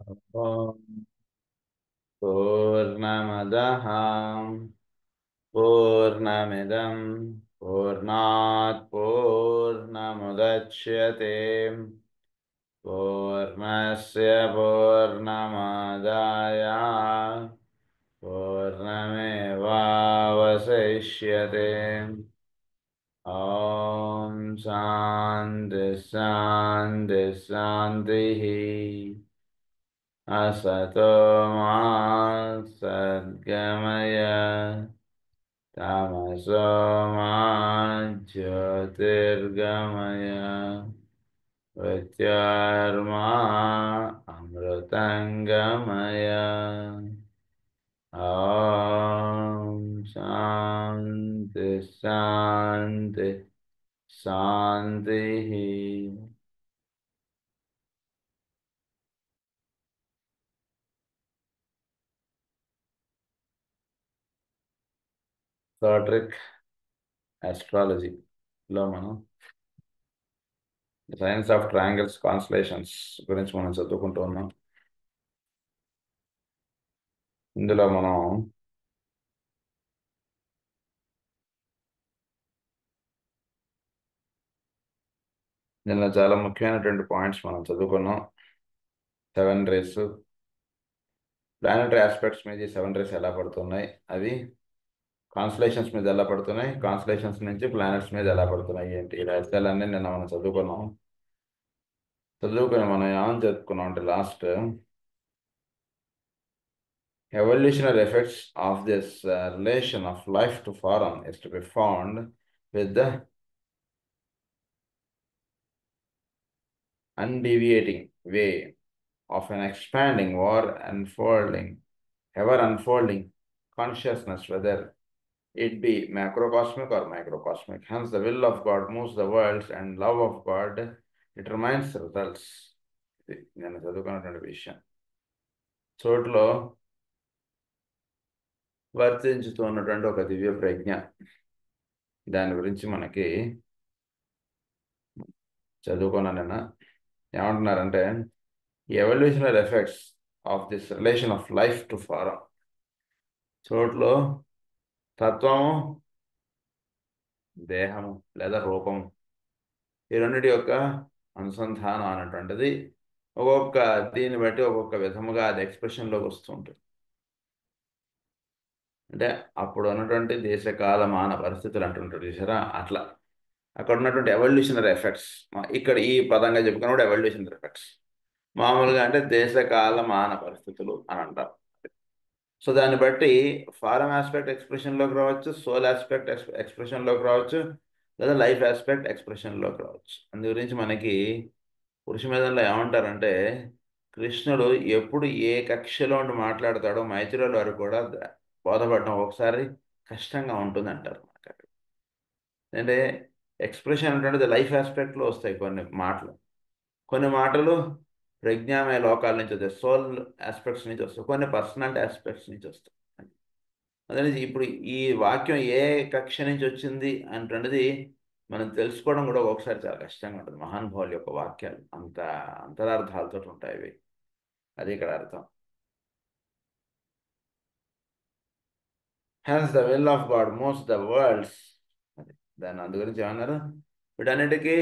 ॐ पूर्णमदः पूर्णमिदं पूर्णात् पूर्णमुदच्यते पूर्णस्य पूर्णमादाय पूर्णमेवावशिष्यते ॐ शान्ति शान्ति शान्तिः असतो मा सद्गमय तमसो मा ज्योतिर्गमय मृत्योर्मा अमृतङ्गमय ॐ शान्ति शान्ति शान्तिः Zodiac astrologyలో మనం సైన్స్ ఆఫ్ ట్రయాంగిల్స్ కాన్స్టలేషన్స్ గురించి మనం చదువుకుంటూ ఉన్నాం. ఇందులో మనం నిన్న చాలా ముఖ్యమైనటువంటి పాయింట్స్ మనం చదువుకున్నాం. 7 రేస్, ప్లానెటరీ ఆస్పెక్ట్స్ మీద 7 రేస్ ఎలా పడుతున్నాయి, అవి కాన్స్టలేషన్స్ మీద ఎలా పడుతున్నాయి, కాన్స్టలేషన్స్ నుంచి ప్లానెట్స్ మీద ఎలా పడుతున్నాయి ఏంటి, ఈ రహస్యాలన్నీ నిన్న మనం చదువుకుని మనం ఏమని చెప్పుకున్నాం అంటే last evolutionary effects of this relation of life to form is to be found with the undeviating way of an expanding or unfolding, ever unfolding consciousness, whether it be macrocosmic or microcosmic. Hence, the will of God moves the worlds and love of God determines results. నేను చదువుకున్నటువంటి విషయం చోట్లో వర్తించుతున్నటువంటి ఒక దివ్య ప్రజ్ఞ, దాని గురించి మనకి చదువుకున్నానన్నా ఏమంటున్నారంటే evolutionary effects of this relation of life to form, చోట్లో తత్వము, దేహము లేదా రూపము, ఈ రెండింటి యొక్క అనుసంధానం అనేటువంటిది ఒక్కొక్క దీన్ని బట్టి ఒక్కొక్క విధముగా అది ఎక్స్ప్రెషన్లోకి వస్తుంటుంది. అంటే అప్పుడు ఉన్నటువంటి దేశకాల మాన పరిస్థితులు అంటుంటారు చూసారా, అట్లా అక్కడ ఉన్నటువంటి ఎవల్యూషనరీ ఎఫెక్ట్స్, ఇక్కడ ఈ పదంగా చెప్పుకున్నప్పుడు ఎవల్యూషనరీ ఎఫెక్ట్స్ మామూలుగా అంటే దేశకాల మాన పరిస్థితులు అని అంటారు. సో దాన్ని బట్టి ఫారం ఆస్పెక్ట్ ఎక్స్ప్రెషన్లోకి రావచ్చు, సోల్ ఆస్పెక్ట్ ఎక్స్ప్రెషన్లోకి రావచ్చు, లేదా లైఫ్ ఆస్పెక్ట్ ఎక్స్ప్రెషన్లోకి రావచ్చు. అందు గురించి మనకి పురుషమేధంలో ఏమంటారంటే కృష్ణుడు ఎప్పుడు ఏ కక్షలో ఉండి మాట్లాడతాడో మైత్రుల వారు కూడా బోధపడడం ఒకసారి కష్టంగా ఉంటుంది అంటారు. మనకి అక్కడ అంటే ఎక్స్ప్రెషన్ అంటే లైఫ్ ఆస్పెక్ట్లో వస్తాయి కొన్ని మాటలు ప్రజ్ఞామయ లోకాల నుంచి వస్తాయి, సోల్ ఆస్పెక్ట్స్ నుంచి వస్తాయి, కొన్ని పర్సనాలిటీ ఆస్పెక్ట్స్ నుంచి వస్తాయి. అదే ఇప్పుడు ఈ వాక్యం ఏ కక్ష నుంచి వచ్చింది అంటున్నది మనం తెలుసుకోవడం కూడా ఒకసారి చాలా కష్టంగా ఉంటుంది. మహానుభావుల యొక్క వాక్యాలు అంత అంతరార్థాలతో ఉంటాయి అవి, అది ఇక్కడ అర్థం. Hence the will of God moves the world's, దాన్ని అందు గురించి ఏమన్నారు, వీటన్నిటికీ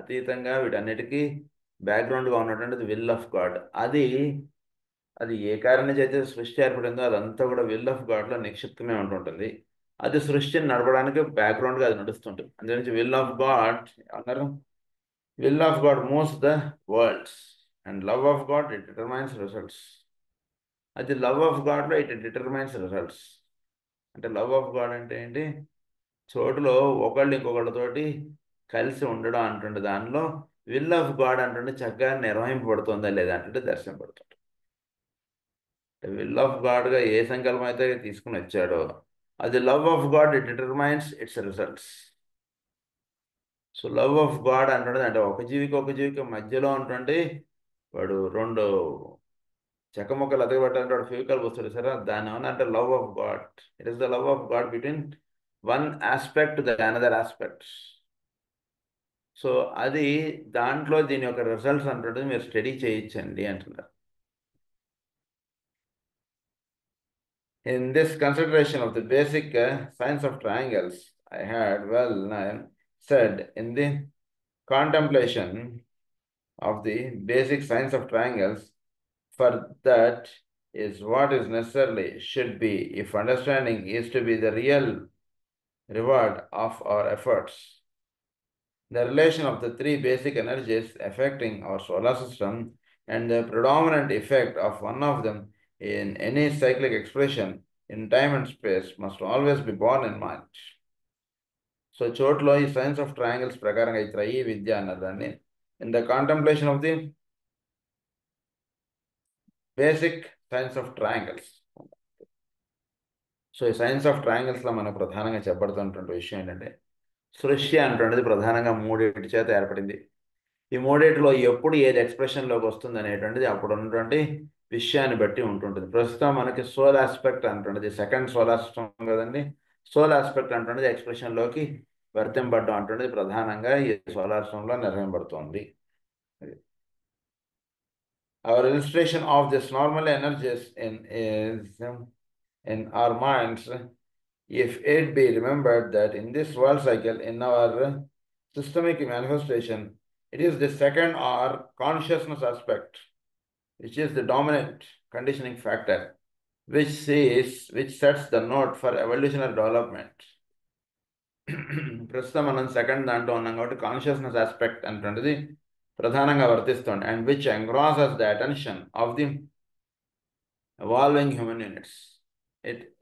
అతీతంగా వీటన్నిటికీ బ్యాక్గ్రౌండ్గా ఉన్నటువంటిది విల్ ఆఫ్ గాడ్. అది ఏ కారణం నుంచి అయితే సృష్టి ఏర్పడిందో అదంతా కూడా విల్ ఆఫ్ గాడ్లో నిక్షిప్తమే ఉంటుంటుంది. అది సృష్టిని నడపడానికి బ్యాక్గ్రౌండ్గా అది నడుస్తుంటుంది. అందుగురించి విల్ ఆఫ్ గాడ్ అన్నారు, will of God moves the worlds and love of God it determines results. అది లవ్ ఆఫ్ గాడ్లో ఇట్ డిటర్మైన్స్ రిజల్ట్స్. అంటే లవ్ ఆఫ్ గాడ్ అంటే ఏంటి, చోటులో ఒకళ్ళు ఇంకొకళ్ళతోటి కలిసి ఉండడం అంటుండే దానిలో విల్ ఆఫ్ గాడ్ అంటుండే చక్కగా నిర్వహింపబడుతుందా లేదా అంటే దర్శనపడుతుంది. విల్ ఆఫ్ గాడ్గా ఏ సంకల్పం అయితే తీసుకుని వచ్చాడో అది love of God it determines its results. So love of God అంటుండేది అంటే ఒక జీవికి మధ్యలో ఉంటుంది, వాడు 2 చెక్క ముక్కలు అతగబట్టాలంటే వాడు ఫెవికల్ వస్తుంది సరే, దాని ఏమన్నా అంటే love of God. It is the love of God between one aspect the another aspect. So అది దాంట్లో దీని యొక్క రిజల్ట్స్ అంటుంటుంది, మీరు స్టడీ చేయించండి అంటున్నారు. In this consideration of the basic science of triangles, I had said in the contemplation of the basic science of triangles, for that is what is necessarily should be if understanding is to be the real reward of our efforts. The relation of the three basic energies affecting our solar system and the predominant effect of one of them in any cyclic expression in time and space must always be borne in mind. So చోట్లో ఈ science of triangles ప్రకారంగా ఈ త్రయీ విద్య అన్నదాన్ని in the contemplation of the basic science of triangles. So ఈ science of ట్రయాంగిల్స్లో మనకు ప్రధానంగా చెప్పబడుతున్నటువంటి విషయం ఏంటంటే సృష్టి అనేటువంటిది ప్రధానంగా మూడింటి చేత ఏర్పడింది. ఈ మూడింటిలో ఎప్పుడు ఏది ఎక్స్ప్రెషన్లోకి వస్తుంది అనేటువంటిది అప్పుడు ఉన్నటువంటి విషయాన్ని బట్టి ఉంటుంటుంది. ప్రస్తుతం మనకి సోల్ ఆస్పెక్ట్ అంటుండేది సెకండ్ సోలార్ సిస్టమ్ కదండి. సోల్ ఆస్పెక్ట్ అంటుండేది ఎక్స్ప్రెషన్లోకి వర్తింపడడం అంటుండేది ప్రధానంగా ఈ సోలార్ సిస్టంలో నిర్వహింపబడుతుంది. Our illustration of this normal energies in our minds, if it be remembered that in this world cycle, in our systemic manifestation, it is the second or consciousness aspect, which is the dominant conditioning factor, which sets the note for evolutionary development. ప్రస్తుతం మనం second దాంట్లో ఉన్నాం కాబట్టి consciousness aspect అంటుండేది ప్రధానంగా వర్తిస్తుంది and which engrosses the attention of the evolving human units.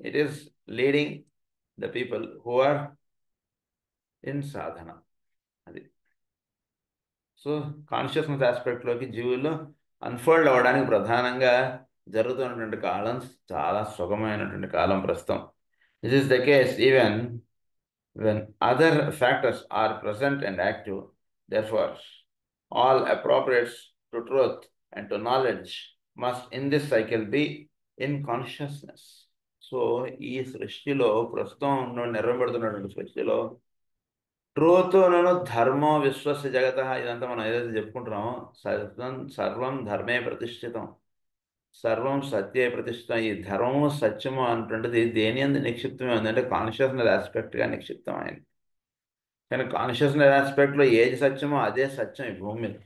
It is leading the people who are in sadhana. అది so consciousness ఆస్పెక్ట్లోకి జీవులు అన్ఫోల్డ్ అవ్వడానికి ప్రధానంగా జరుగుతున్నటువంటి కాలం చాలా సుగమైనటువంటి కాలం ప్రస్తుతం. This is the case even when other factors are present and active. Therefore, all appropriates to truth and to knowledge must in this cycle be in consciousness. So ఈ సృష్టిలో ప్రస్తుతం నిర్వహింపబడుతున్నటువంటి సృష్టిలో ట్రూత్ను ధర్మం విశ్వస్య జగత ఇదంతా మనం ఏదైతే చెప్పుకుంటున్నామో సర్వం ధర్మే ప్రతిష్ఠితం, సర్వం సత్యే ప్రతిష్ఠితం. ఈ ధర్మము సత్యము అంటుండేది దేని అందు నిక్షిప్తమే ఉందంటే కాన్షియస్నెస్ ఆస్పెక్ట్గా నిక్షిప్తం అయింది. కానీ కాన్షియస్నెస్ ఆస్పెక్ట్లో ఏది సత్యమో అదే సత్యం ఈ భూమి మీద,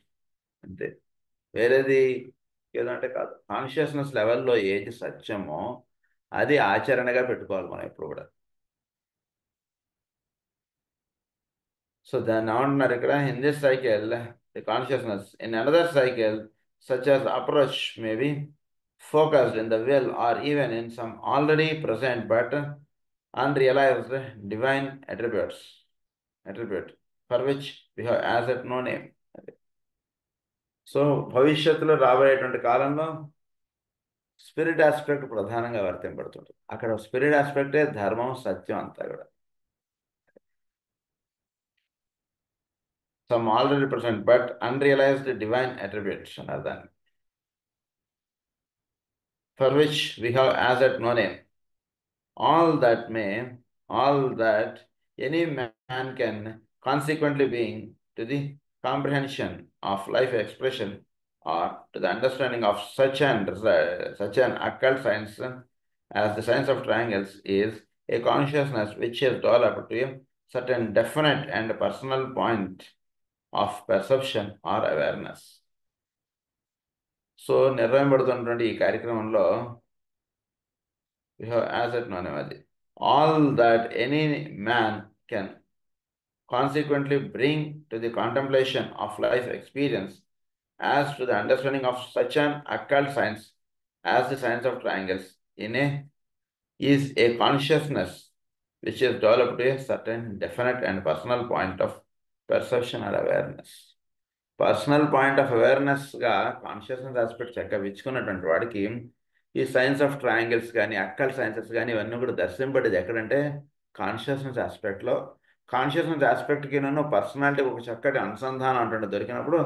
అంతే, వేరేది ఏదంటే కాదు. కాన్షియస్నెస్ లెవెల్లో ఏది సత్యమో అది ఆచరణగా పెట్టుకోవాలి మనం ఎప్పుడు కూడా. సో దాన్ని ఏమంటున్నారు ఇక్కడ, in this cycle the consciousness in another cycle such as approach may be focused in the will or even in some already present but unrealized divine attribute for which we have as yet no name. So భవిష్యత్తులో రాబోయేటువంటి కాలంలో spirit aspect ప్రధానంగా వర్తింపడుతుంటుంది. అక్కడ spirit ఆస్పెక్టే ధర్మం సత్యం అంతా కూడా. Some already present but unrealized divine attributes అన్నారు దాన్ని, for which we have as yet no name. All that any man can consequently bring to the comprehension of life expression or to the understanding of such an occult science as the science of triangles is a consciousness which is developed to a certain definite and personal point of perception or awareness. So నిర్వహింపబడుతున్నటువంటి ఈ కార్యక్రమంలో we have as yet no name. All that any man can consequently bring to the contemplation of life experience as to the understanding of such an occult science as the science of triangles is a consciousness which is developed to a certain definite and personal point of perception or awareness. Personal point of అవేర్నెస్గా consciousness aspect చక్కవిచ్చుకున్నటువంటి వాడికి ఈ science of triangles కానీ Akkal sciences కానీ ఇవన్నీ కూడా దర్శింపడేది ఎక్కడంటే consciousness ఆస్పెక్ట్లో. Consciousness ఆస్పెక్ట్కి నన్ను పర్సనాలిటీ ఒక చక్కటి అనుసంధానం అంటే దొరికినప్పుడు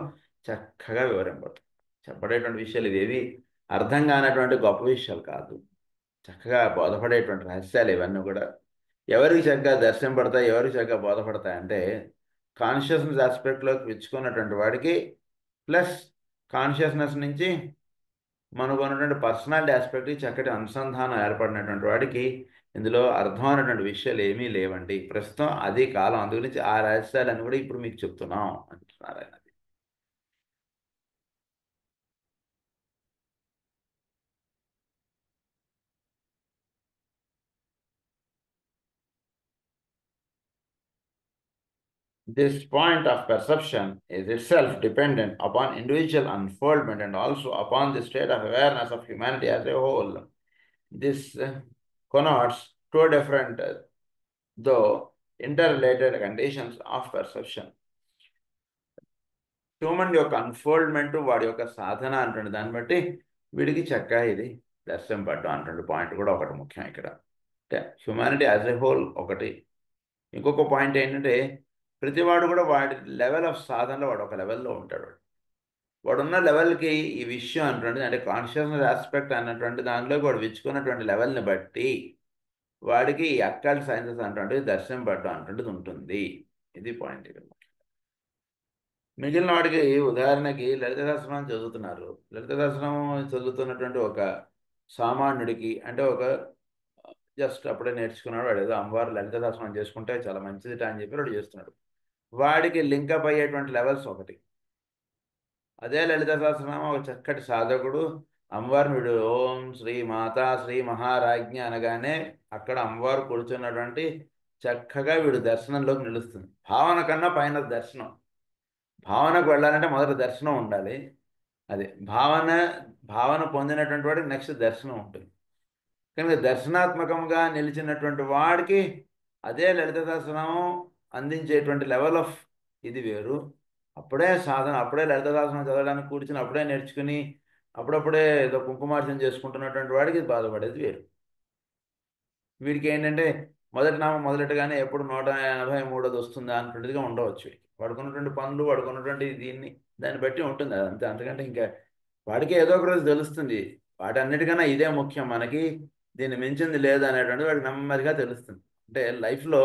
చక్కగా వివరింపడు. చెప్పడేటువంటి విషయాలు ఇవేవి అర్థం కానటువంటి గొప్ప విషయాలు కాదు, చక్కగా బోధపడేటువంటి రహస్యాలు ఇవన్నీ కూడా. ఎవరికి చక్కగా దర్శింపడతాయి, ఎవరికి చక్కగా బోధపడతాయి అంటే కాన్షియస్నెస్ ఆస్పెక్ట్లోకి విచ్చుకున్నటువంటి వాడికి, ప్లస్ కాన్షియస్నెస్ నుంచి మనకు ఉన్నటువంటి పర్సనాలిటీ ఆస్పెక్ట్కి చక్కటి అనుసంధానం ఏర్పడినటువంటి వాడికి ఇందులో అర్థమైనటువంటి విషయాలు ఏమీ లేవండి ప్రస్తుతం అది కాలం. అందుగురించి ఆ రహస్యాలను కూడా ఇప్పుడు మీకు చెప్తున్నాం అంటున్నారు ఆయన. This point of perception is itself dependent upon individual unfoldment and also upon the state of awareness of humanity as a whole. This connotes two different, though interrelated conditions of perception. Human యొక్క unfoldment వాడి యొక్క సాధన అంటుండే దాన్ని బట్టి వీడికి చక్కగా ఇది దర్శనం పడ్డం అంటుండే పాయింట్ కూడా ఒకటి ముఖ్యం ఇక్కడ. అంటే హ్యుమానిటీ యాజ్ ఎ హోల్ ఒకటి. ఇంకొక పాయింట్ ఏంటంటే ప్రతివాడు కూడా వాడి లెవెల్ ఆఫ్ సాధనలో వాడు ఒక లెవెల్లో ఉంటాడు. వాడున్న లెవెల్కి ఈ విషయం అన్నటువంటిది అంటే కాన్షియస్నెస్ ఆస్పెక్ట్ అన్నటువంటి దానిలో వాడు విచ్చుకున్నటువంటి లెవెల్ని బట్టి వాడికి ఈ అక్కల్ సైన్సెస్ అన్నటువంటిది దర్శనం పడడం అన్నటువంటిది ఉంటుంది. ఇది పాయింట్ ఇక్కడ. మిగిలిన వాడికి ఉదాహరణకి లలిత సహస్రనామం చదువుతున్నారు. లలిత సహస్రనామం చదువుతున్నటువంటి ఒక సామాన్యుడికి అంటే ఒక జస్ట్ అప్పుడే నేర్చుకున్నాడు వాడు ఏదో అమ్మవారు లలిత సహస్రనామం చేసుకుంటే చాలా మంచిది అని చెప్పి వాడు చేస్తున్నాడు. వాడికి లింకప్ అయ్యేటువంటి లెవెల్స్ ఒకటి. అదే లలిత సహస్రనామం ఒక చక్కటి సాధకుడు అమ్మవారిని వీడు ఓం శ్రీ మాతా శ్రీ మహారాజ్ఞ అనగానే అక్కడ అమ్మవారు కూర్చున్నటువంటి చక్కగా వీడు దర్శనంలోకి నిలుస్తుంది. భావన కన్నా పైన దర్శనం. భావనకు వెళ్ళాలంటే మొదట దర్శనం ఉండాలి. అది భావన పొందినటువంటి వాడికి నెక్స్ట్ దర్శనం ఉంటుంది. కనుక దర్శనాత్మకంగా నిలిచినటువంటి వాడికి అదే లలిత సహస్రనామం అందించేటువంటి లెవెల్ ఆఫ్ ఇది వేరు. అప్పుడే సాధన, అప్పుడే లలిత సహస్రనామం చదవడానికి కూర్చుని అప్పుడే నేర్చుకుని అప్పుడప్పుడే ఏదో కుంకుమార్చన చేసుకుంటున్నటువంటి వాడికి బాధపడేది వేరు. వీడికి ఏంటంటే మొదటి నామం మొదలెట్టగానే ఎప్పుడు 183ది వస్తుందా అన్నటువంటిదిగా ఉండవచ్చు. వాడుకున్నటువంటి పనులు వాడుకున్నటువంటి దాన్ని బట్టి ఉంటుంది అదంతే. అంతకంటే ఇంకా వాడికి ఏదో ఒక రోజు తెలుస్తుంది. వాటన్నిటికన్నా ఇదే ముఖ్యం మనకి, దీన్ని మించింది లేదు అనేటువంటిది వాడికి నెమ్మదిగా తెలుస్తుంది. అంటే లైఫ్లో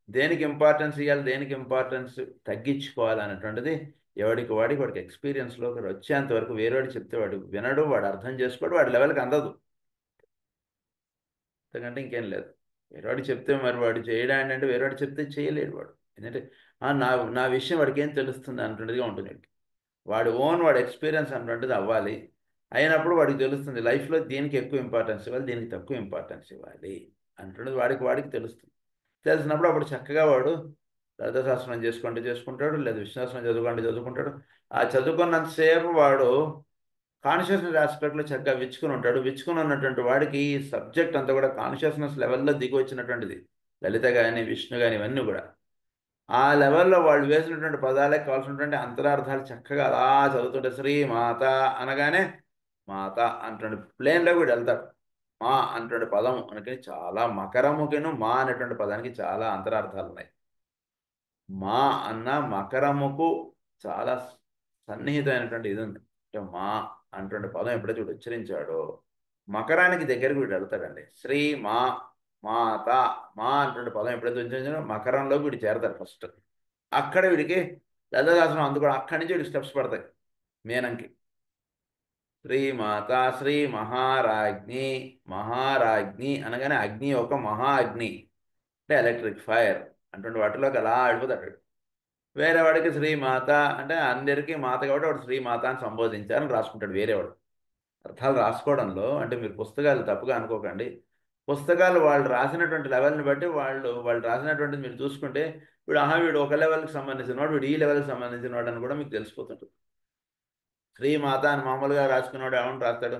దేనికి ఇంపార్టెన్స్ ఇవ్వాలి, దేనికి ఇంపార్టెన్స్ తగ్గించుకోవాలి అనేటువంటిది వాడికి ఎక్స్పీరియన్స్లోకి వచ్చేంత వరకు వేరేవాడు చెప్తే వాడు వినడు, వాడు అర్థం చేసుకోడు, వాడి లెవెల్కి అందదు. అంతకంటే ఇంకేం లేదు. వేరేవాడు చెప్తే మరి వాడు చేయడానికి అంటే వేరేవాడు చెప్తే చేయలేడు వాడు. ఎందుకంటే నా నా విషయం వాడికి ఏం తెలుస్తుంది అన్నటువంటిదిగా ఉంటుంది. వాడి ఎక్స్పీరియన్స్ అన్నటువంటిది అవ్వాలి. అయినప్పుడు వాడికి తెలుస్తుంది లైఫ్లో దీనికి ఎక్కువ ఇంపార్టెన్స్ ఇవ్వాలి, దీనికి తక్కువ ఇంపార్టెన్స్ ఇవ్వాలి అంటున్నది వాడికి తెలుస్తుంది. తెలిసినప్పుడు అప్పుడు చక్కగా వాడు లలిత సహస్రనామం చేసుకుంటాడు, లేదా విష్ణు సహస్రనామం చదువుకుంటాడు. ఆ చదువుకున్నంతసేపు వాడు కాన్షియస్నెస్ ఆస్పెక్ట్లో చక్కగా విచ్చుకుని ఉన్నటువంటి వాడికి ఈ సబ్జెక్ట్ అంతా కూడా కాన్షియస్నెస్ లెవెల్లో దిగి వచ్చినటువంటిది. లలిత కానీ విష్ణు కానీ ఇవన్నీ కూడా ఆ లెవెల్లో వాళ్ళు వేసినటువంటి పదాలే కావాల్సినటువంటి అంతరార్థాలు చక్కగా అలా చదువుతుంటే శ్రీ మాత అనగానే మాత అంటుండే ప్లేన్లో కూడా వెళ్తాడు. మా అంటువంటి పదం అనకి చాలా మకరముకిను మా అనేటువంటి పదానికి చాలా అంతరార్థాలు ఉన్నాయి. మా అన్న మకరముకు చాలా సన్నిహితమైనటువంటి ఇది ఉంది. అంటే మా అంటువంటి పదం ఎప్పుడైతే వీడు ఉచ్చరించాడో మకరానికి దగ్గరికి వీడు వెళ్తాడండి. శ్రీ మాత మా అంటువంటి పదం ఎప్పుడైతే ఉచ్చరించాడో మకరంలోకి వీడు చేరతాడు ఫస్ట్. అక్కడ వీడికి లలితాసనం అందుకోవడం అక్కడి నుంచి వీడికి స్టెప్స్ పడతాయి మీనంకి. శ్రీమాత శ్రీ మహారాజ్ఞి అనగానే అగ్ని ఒక మహా అగ్ని అంటే ఎలక్ట్రిక్ ఫైర్ అటువంటి వాటిలోకి అలా ఆడిపోతాడు. వేరే వాడికి శ్రీమాత అంటే అందరికీ మాత కాబట్టి వాడు శ్రీమాత అని సంబోధించాలని రాసుకుంటాడు వేరేవాడు. అర్థాలు రాసుకోవడంలో అంటే మీరు పుస్తకాలు తప్పుగా అనుకోకండి. పుస్తకాలు వాళ్ళు రాసినటువంటి లెవెల్ని బట్టి వాళ్ళు రాసినటువంటిది మీరు చూసుకుంటే వీడు ఒక లెవెల్కి సంబంధించిన వాడు, వీడు ఈ లెవెల్కి సంబంధించిన వాడు అని కూడా మీకు తెలిసిపోతుంటుంది. శ్రీమాత అని మామూలుగా రాసుకున్నాడు ఏమని రాస్తాడు,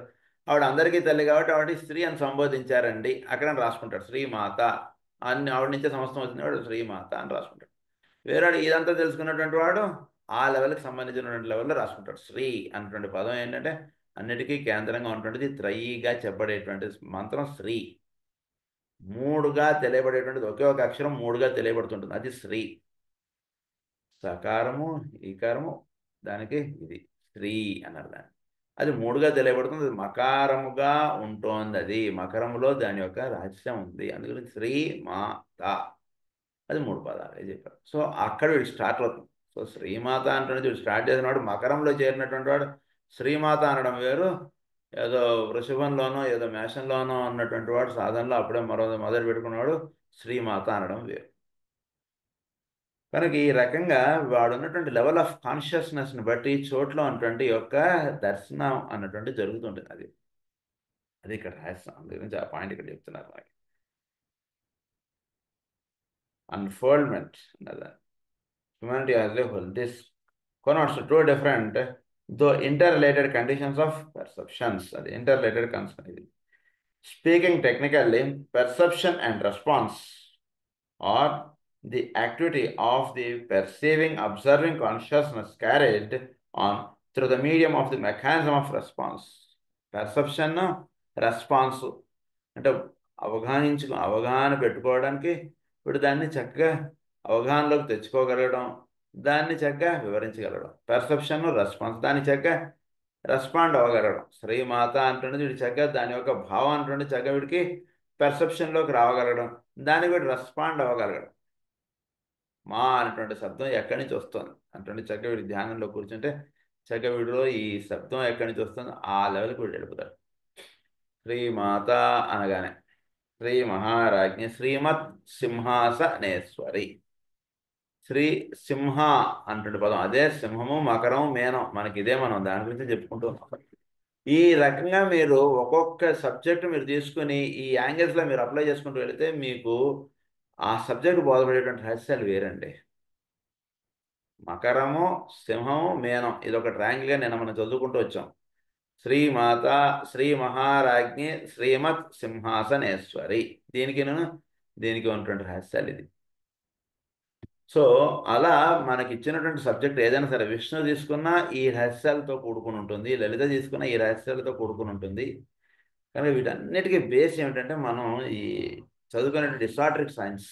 ఆవిడ అందరికీ తల్లి కాబట్టి ఆవిడ స్త్రీ అని సంబోధించారండి అక్కడ రాసుకుంటాడు. శ్రీమాత అన్ని ఆవిడ నుంచే సంవత్సరం వచ్చిన వాడు శ్రీమాత అని రాసుకుంటాడు. వేరేవాడు ఇదంతా తెలుసుకున్నటువంటి వాడు ఆ లెవెల్కి సంబంధించినటువంటి లెవెల్లో రాసుకుంటాడు. శ్రీ అన్నటువంటి పదం ఏంటంటే అన్నిటికీ కేంద్రంగా ఉంటుంటుంది. త్రయీగా చెప్పబడేటువంటి మంత్రం శ్రీ. మూడుగా తెలియబడేటువంటిది ఒకే ఒక అక్షరం మూడుగా తెలియబడుతుంటుంది, అది శ్రీ. సకారము ఈకారము దానికి ఇది శ్రీ అన్నారు దాన్ని. అది మూడుగా తెలియబడుతుంది, అది మకారముగా ఉంటోంది. అది మకరములో దాని యొక్క రహస్యం ఉంది. అందుకని శ్రీ మాత అది మూడు పదాలు చెప్పారు. సో అక్కడ వీడు స్టార్ట్ అవుతుంది. సో శ్రీమాత అంటే వీడు స్టార్ట్ చేసినవాడు మకరంలో చేరినటువంటి వాడు శ్రీమాత అనడం వేరు, ఏదో వృషభంలోనో ఏదో మేషంలోనో ఉన్నటువంటి వాడు సాధనలో అప్పుడే మొదలు పెట్టుకున్నవాడు శ్రీమాత అనడం వేరు. కనుక ఈ రకంగా వాడు ఉన్నటువంటి లెవెల్ ఆఫ్ కాన్షియస్నెస్ని బట్టి చోట్లో ఉన్నటువంటి యొక్క దర్శనం అన్నటువంటి జరుగుతుంటుంది. అది అది ఇక్కడ రహస్యం. అందు గురించి ఆ పాయింట్ ఇక్కడ చెప్తున్నారు మనకి. అన్ఫోల్డ్మెంట్ అన్నది humanity as a whole. This connotes two different though interrelated conditions of perceptions. అది interrelated concept. Speaking technically, perception and response are the activity of the perceiving, observing consciousness carried on through the medium of the mechanism of response. Perception, response అంటే అవగాహన పెట్టుకోవడానికి ఇప్పుడు దాన్ని చక్కగా అవగాహనలోకి తెచ్చుకోగలగడం, దాన్ని చక్కగా వివరించగలగడం. Perception, response, దాన్ని చక్కగా రెస్పాండ్ అవ్వగలగడం. శ్రీమాత అంటున్నది వీడి చక్కగా దాని యొక్క భావం అంటుండే చక్కగా వీడికి పెర్సెప్షన్లోకి రావగలగడం, దానికి వీడు రెస్పాండ్ అవ్వగలగడం. మా అనేటువంటి శబ్దం ఎక్కడి నుంచి వస్తుంది అంటే చక్కగా వీడి ధ్యానంలో కూర్చుంటే చక్కగా వీడిలో ఈ శబ్దం ఎక్కడి నుంచి వస్తుంది ఆ లెవెల్కి వీడు వెళ్ళిపోతాడు. శ్రీమాత అనగానే శ్రీ మహారాజ్ఞి శ్రీమత్ సింహాసనేశ్వరి. శ్రీ సింహ అంటుండే పదం అదే సింహము, మకరం, మేనం, మనకి ఇదే మనం దాని గురించి చెప్పుకుంటూ ఉన్నాం. ఈ రకంగా మీరు ఒక్కొక్క సబ్జెక్ట్ మీరు తీసుకుని ఈ యాంగిల్స్లో మీరు అప్లై చేసుకుంటూ వెళితే మీకు ఆ సబ్జెక్ట్ బోధపడేటువంటి రహస్యాలు వేరండి. మకరము, సింహము, మేనం ఇది ఒక ట్రయాంగిల్గా నిన్న మనం చదువుకుంటూ వచ్చాం. శ్రీమాత, శ్రీ మహారాజ్ఞి, శ్రీమత్ సింహాసనేశ్వరి, దీనికి ఉన్నటువంటి రహస్యాలు ఇది. సో అలా మనకి ఇచ్చినటువంటి సబ్జెక్ట్ ఏదైనా సరే, విష్ణు తీసుకున్నా ఈ రహస్యాలతో కూడుకుని ఉంటుంది, లలిత తీసుకున్నా ఈ రహస్యాలతో కూడుకుని ఉంటుంది. కనుక వీటన్నిటికీ బేస్ ఏమిటంటే మనం ఈ చదువుకునేటువంటి ఎసాటరిక్ సైన్స్,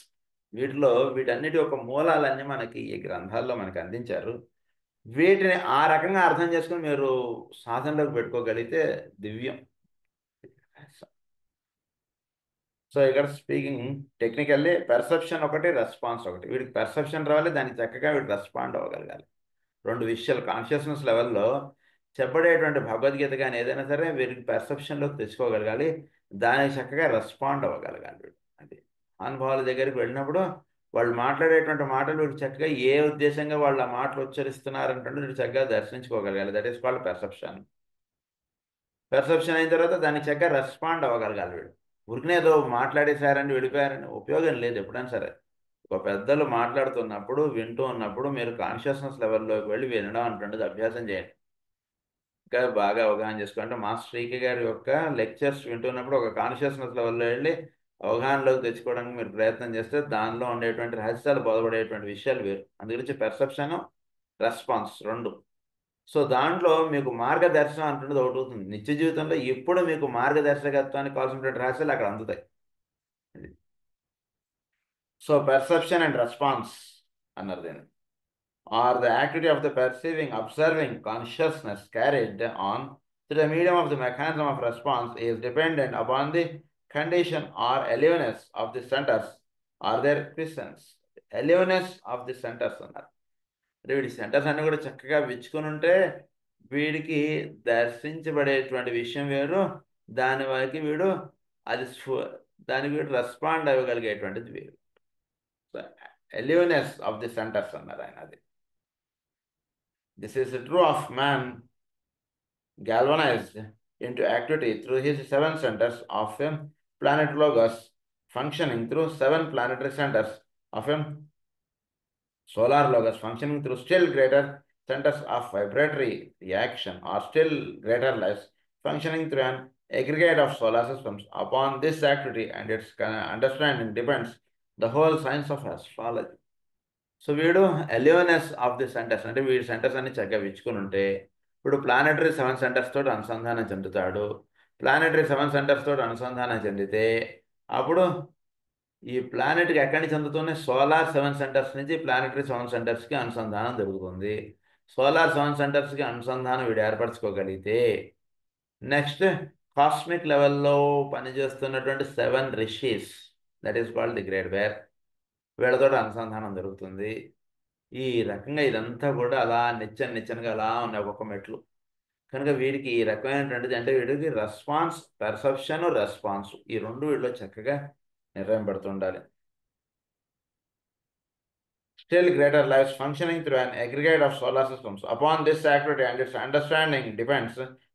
వీటన్నిటి యొక్క మూలాలన్నీ మనకి ఈ గ్రంథాల్లో మనకి అందించారు. వీటిని ఆ రకంగా అర్థం చేసుకుని మీరు సాధనలోకి పెట్టుకోగలిగితే దివ్యం. సో ఇక్కడ స్పీకింగ్ టెక్నికల్లీ పెర్సెప్షన్ ఒకటి, రెస్పాన్స్ ఒకటి. వీడికి పెర్సెప్షన్ రావాలి, దానికి చక్కగా వీడు రెస్పాండ్ అవ్వగలగాలి. రెండు విషయాలు కాన్షియస్నెస్ లెవెల్లో చెప్పబడేటువంటి భగవద్గీత కానీ ఏదైనా సరే వీరికి పెర్సెప్షన్లోకి తెచ్చుకోగలగాలి, దానికి చక్కగా రెస్పాండ్ అవ్వగలగాలి వీడు. అది అనుభవాల దగ్గరికి వెళ్ళినప్పుడు వాళ్ళు మాట్లాడేటువంటి మాటలు వీడు చక్కగా ఏ ఉద్దేశంగా వాళ్ళు ఆ మాటలు ఉచ్చరిస్తున్నారంటే వీడు చక్కగా దర్శించుకోగలగాలి. That is called perception. Perception అయిన తర్వాత దానికి చక్కగా రెస్పాండ్ అవ్వగలగాలి వీడు. ఊరికనే ఏదో మాట్లాడేశారని వెళ్ళిపోయారని ఉపయోగం లేదు. ఎప్పుడైనా సరే ఒక పెద్దలు మాట్లాడుతున్నప్పుడు వింటూ ఉన్నప్పుడు మీరు కాన్షియస్నెస్ లెవెల్లోకి వెళ్ళి వినడం అంటుండేది అభ్యాసం చేయండి. ఇంకా బాగా అవగాహన చేసుకోండి. మాస్టర్ శ్రీకి గారి యొక్క లెక్చర్స్ వింటున్నప్పుడు ఒక కాన్షియస్నెస్ లెవెల్లో వెళ్ళి అవగాహనలోకి తెచ్చుకోవడానికి మీరు ప్రయత్నం చేస్తే దానిలో ఉండేటువంటి రహస్యాలు బోధపడేటువంటి విషయాలు వేరు. అందుగురించి పెర్సెప్షన్, రెస్పాన్స్ రెండు. సో దాంట్లో మీకు మార్గదర్శనం అంటున్నది ఒకటి అవుతుంది. నిత్య జీవితంలో ఎప్పుడు మీకు మార్గదర్శకత్వానికి కావాల్సినటువంటి రహస్యాలు అక్కడ అందుతాయి. సో పెర్సెప్షన్ అండ్ రెస్పాన్స్ అన్నారు దీన్ని are the activity of the perceiving, observing consciousness carried on through the medium of the mechanism of response is dependent upon the condition or aliveness of the centers or their quiescence. Aliveness of the centers అన్నారు. వీడి centres అన్ని కూడా చక్కగా విచ్చుకొని ఉంటే వీడికి దర్శించబడేటువంటి విషయం వేరు, దాని వరకు వీడు దానికి వీడు రెస్పాండ్ అవ్వగలిగేటువంటిది వేరు. aliveness of the centers అన్నారు ఆయన. అది this is true of man galvanized into activity through his 7 centers of planet Logos, functioning through 7 planetary centers of solar Logos, functioning through still greater centers of vibratory reaction or still greater lives, functioning through an aggregate of solar systems. Upon this activity and its understanding depends the whole science of astrology. So వీడు ఎలివెనెస్ of the centres అంటే వీడి centres అన్ని చక్కగా విచ్చుకుని ఉంటే ఇప్పుడు planetary 7 centres తోటి అనుసంధానం చెందుతాడు. ప్లానెటరీ 7 సెంటర్స్ తోటి అనుసంధానం చెందితే అప్పుడు ఈ ప్లానెట్కి ఎక్కడి నుంచి చెందుతున్నాయి? సోలార్ 7 సెంటర్స్ నుంచి ప్లానెటరీ 7 సెంటర్స్కి అనుసంధానం జరుగుతుంది. సోలార్ 7 సెంటర్స్కి అనుసంధానం వీడు ఏర్పరచుకోగలిగితే నెక్స్ట్ కాస్మిక్ లెవెల్లో పనిచేస్తున్నటువంటి 7 rishis, that is called the great bear, వీళ్ళతో అనుసంధానం జరుగుతుంది. ఈ రకంగా ఇదంతా కూడా అలా నిచ్చనగా అలా ఉన్నాయి ఒక్కొక్క మెట్లు. కనుక వీడికి ఈ రకమైనటువంటిది అంటే వీడికి రెస్పాన్స్, పెర్సెప్షన్, రెస్పాన్స్ ఈ రెండు వీడిలో చక్కగా నిర్వహింపబడుతుండాలి. Still greater lives functioning through an aggregate of solar systems. Upon this activity and its understanding depends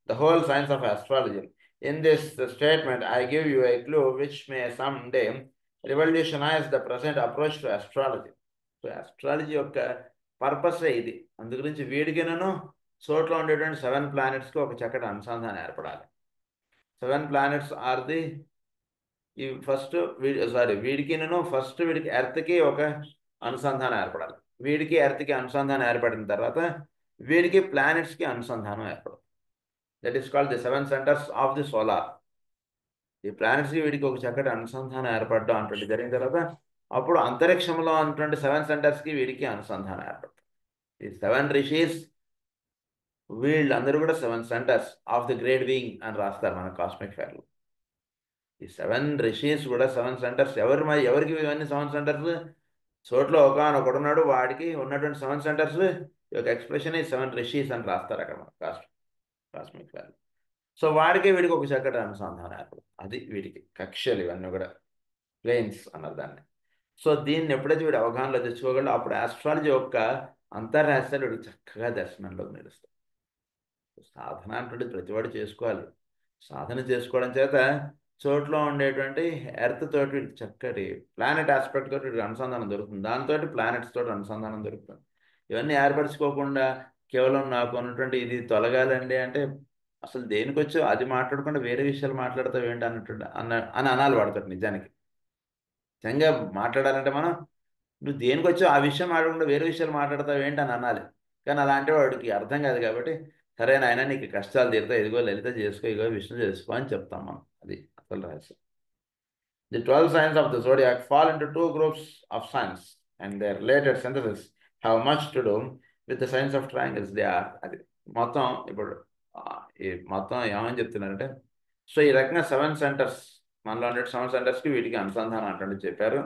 the whole science of astrology. In this statement, I give you a clue which may someday revolutionize the present approach to astrology. So, astrology యొక్క purpose ఇది. అందు గురించి వీడికినను చోట్ల ఉండేటువంటి 7 ప్లానెట్స్కి ఒక చక్కటి అనుసంధానం ఏర్పడాలి. 7 ప్లానెట్స్ ఆర్ ది ఈ ఫస్ట్ వీడికినను ఫస్ట్ వీడికి ఎర్త్కి ఒక అనుసంధానం ఏర్పడాలి. వీడికి ఎర్త్కి అనుసంధానం ఏర్పడిన తర్వాత వీడికి ప్లానెట్స్కి అనుసంధానం ఏర్పడుతుంది. That is called the 7 centres of the solar. ఈ ప్లానెట్స్కి వీడికి ఒక చక్కటి అనుసంధానం ఏర్పడడం అటువంటి జరిగిన తర్వాత అప్పుడు అంతరిక్షంలో ఉన్నటువంటి 7 సెంటర్స్కి వీడికి అనుసంధానం ఏర్పడుతుంది. ఈ 7 రిషీస్ వీళ్ళందరూ కూడా 7 centres of the great being అని రాస్తారు మన కాస్మిక్ ఫెయిర్లో. ఈ 7 రిషీస్ కూడా 7 సెంటర్స్. ఎవరికి ఇవన్నీ 7 సెంటర్స్? చోట్ల ఒకడున్నాడు, వాడికి ఉన్నటువంటి 7 సెంటర్స్ యొక్క ఎక్స్ప్రెషన్ ఈ 7 రిషీస్ అని రాస్తారు అక్కడ మన కాస్మిక్ వాల్యూ. సో వాడికి వీడికి ఒక చక్కటి అనుసంధానం ఏర్పడుతుంది. అది వీడికి కక్షలు ఇవన్నీ కూడా ప్లేన్స్ అన్నారు దాన్ని. సో దీన్ని ఎప్పుడైతే వీడు అవగాహనలో తెచ్చుకోగలడో అప్పుడు ఆస్ట్రాలజీ యొక్క అంతర్రహస్యాలు వీడికి చక్కగా దర్శనంలోకి నిలుస్తాయి. సాధన అంటే ప్రతివాడు చేసుకోవాలి. సాధన చేసుకోవడం చేత చోట్లో ఉండేటువంటి ఎర్త్ తోటి చక్కటి ప్లానెట్ ఆస్పెక్ట్ తోటి అనుసంధానం దొరుకుతుంది. దాంతో ప్లానెట్స్ తోటి అనుసంధానం దొరుకుతుంది. ఇవన్నీ ఏర్పరచుకోకుండా కేవలం నాకు ఉన్నటువంటి ఇది తొలగాలండి అంటే అసలు దేనికొచ్చో అది మాట్లాడకుండా వేరే విషయాలు మాట్లాడతావు ఏంటి అని అనాలి వాడతాడు. నిజానికి నిజంగా మాట్లాడాలంటే మనం నువ్వు దేనికొచ్చో ఆ విషయం మాట్లాడకుండా వేరే విషయాలు మాట్లాడతావు ఏంటి అని అనాలి. కానీ అలాంటి వాడికి అర్థం కాదు. కాబట్టి సరే నాయన నీకు కష్టాలు తీరుతాయి, ఇదిగో లలిత చేసుకో, ఇదిగో విష్ణు చేసుకో అని చెప్తాం మనం. అది అసలు రహస్యం. The 12 signs of the zodiac fall into 2 groups of signs and their related synthesis have much to do with the signs of triangles. They are అది మొత్తం ఇప్పుడు ఈ మొత్తం ఏమని చెప్తున్నారంటే సో ఈ రకంగా 7 సెంటర్స్ మనలో ఉండే 7 సెంటర్స్కి వీటికి అనుసంధానం అంటే చెప్పారు.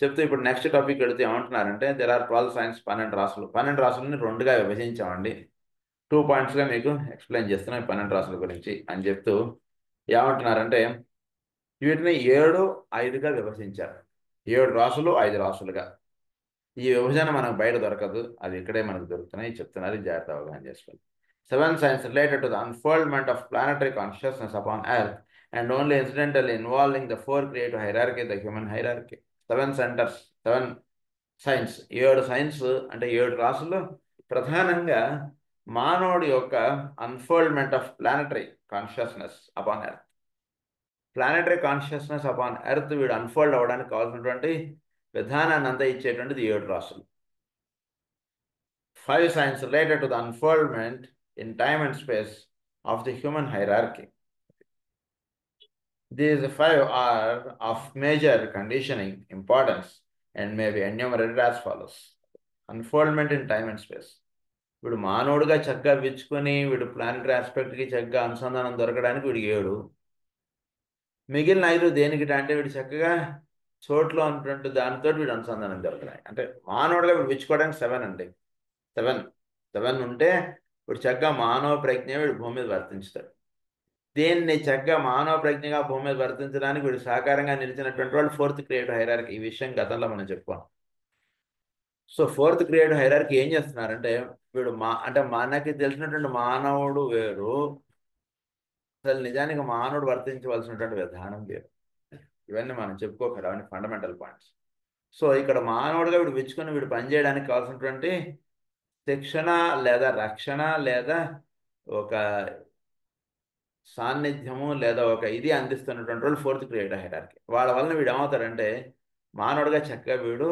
చెప్తే ఇప్పుడు నెక్స్ట్ టాపిక్ వెళితే ఏమంటున్నారంటే దెర్ ఆర్ 12 సైన్స్, 12 రాసులు. 12 రాసులని 2గా విభజించామండి. 2 పాయింట్స్గా మీకు ఎక్స్ప్లెయిన్ చేస్తున్నాం 12 రాసుల గురించి అని చెప్తూ ఏమంటున్నారంటే వీటిని 7, 5గా విభజించారు. 7 రాసులు, 5 రాసులుగా. ఈ విభజన మనకు బయట దొరకదు, అది ఇక్కడే మనకు దొరుకుతున్నాయి చెప్తున్నారు. జాగ్రత్త అవగాహన చేసుకోవాలి. 7 signs related to the unfoldment of planetary consciousness upon Earth and only incidentally involving the 4 creative hierarchy, the human hierarchy. 7 centers, 7 signs, 7 signs అంటే 7 రాసులు ప్రధానంగా మానవుడి యొక్క unfoldment of planetary consciousness upon earth. Planetary consciousness upon earth వీడు unfold అవ్వడానికి కావాల్సినటువంటి విధానాన్ని అంతా ఇచ్చేటువంటిది 7 రాసులు. 5 signs related to the unfoldment in time and space of the human hierarchy. These 5 are of major conditioning importance and may be enumerated as follows. Unfoldment in time and space. వీడు మానవుడిగా చక్కగా విచ్చుకొని వీడు planetary ఆస్పెక్ట్కి చక్కగా అనుసంధానం దొరకడానికి వీడికి 7. మిగిలిన 5 దేనికి అంటే వీడు చక్కగా చోట్లో ఉన్నటువంటి దానితో వీడు అనుసంధానం దొరకడానికి. అంటే మానవుడిగా వీడు విచ్చుకోవడానికి 7 అండి. 7 ఉంటే వీడు చక్కగా మానవ ప్రజ్ఞ వీడు భూమి మీద వర్తించుతాడు. దీన్ని చక్కగా మానవ ప్రజ్ఞగా భూమి మీద వర్తించడానికి వీడు సహకారంగా నిలిచినటువంటి వాళ్ళు 4th క్రియేటివ్ హైరార్కీ. ఈ విషయం గతంలో మనం చెప్పుకోం. సో 4th క్రియేటివ్ హైరార్కీ ఏం చేస్తున్నారంటే వీడు అంటే మనకి తెలిసినటువంటి మానవుడు వేరు, అసలు నిజానికి మానవుడు వర్తించవలసినటువంటి విధానం వేరు. ఇవన్నీ మనం చెప్పుకోకూడదు, అవన్నీ ఫండమెంటల్ పాయింట్స్. సో ఇక్కడ మానవుడిగా వీడు విచ్చుకొని వీడు పనిచేయడానికి కావాల్సినటువంటి శిక్షణ లేదా రక్షణ లేదా ఒక సాన్నిధ్యము లేదా ఒక ఇది అందిస్తున్నటువంటి వాళ్ళు 4th క్రియేటివ్ హైరార్కీ. వాళ్ళ వలన వీడు ఏమవుతాడంటే మానవుడిగా చక్కగా వీడు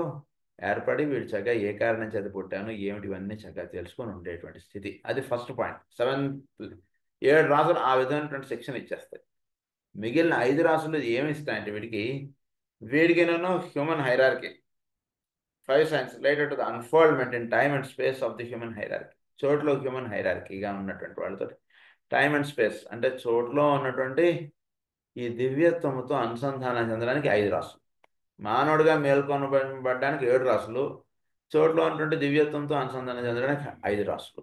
ఏర్పడి వీడు చక్కగా ఏ కారణం చేత పుట్టాను ఏమిటి ఇవన్నీ చక్కగా తెలుసుకొని ఉండేటువంటి స్థితి. అది ఫస్ట్ పాయింట్. 7 రాసులు ఆ విధమైనటువంటి శిక్షణ ఇచ్చేస్తాయి. మిగిలిన 5 రాసులు ఏమి ఇస్తాయంటే వీడికినూ human hierarchy. 5 signs related to the unfoldment in time and space of the human hierarchy. చోట్లో హ్యూమన్ హైరార్కీగా ఉన్నటువంటి వాళ్ళతో టైమ్ అండ్ స్పేస్ అంటే చోట్లో ఉన్నటువంటి ఈ దివ్యత్వముతో అనుసంధానం చెందడానికి 5 రాసులు. మానవుడిగా మేల్కొనబడడానికి 7 రాసులు, చోట్లో ఉన్నటువంటి దివ్యత్వంతో అనుసంధానం చెందడానికి 5 రాసులు.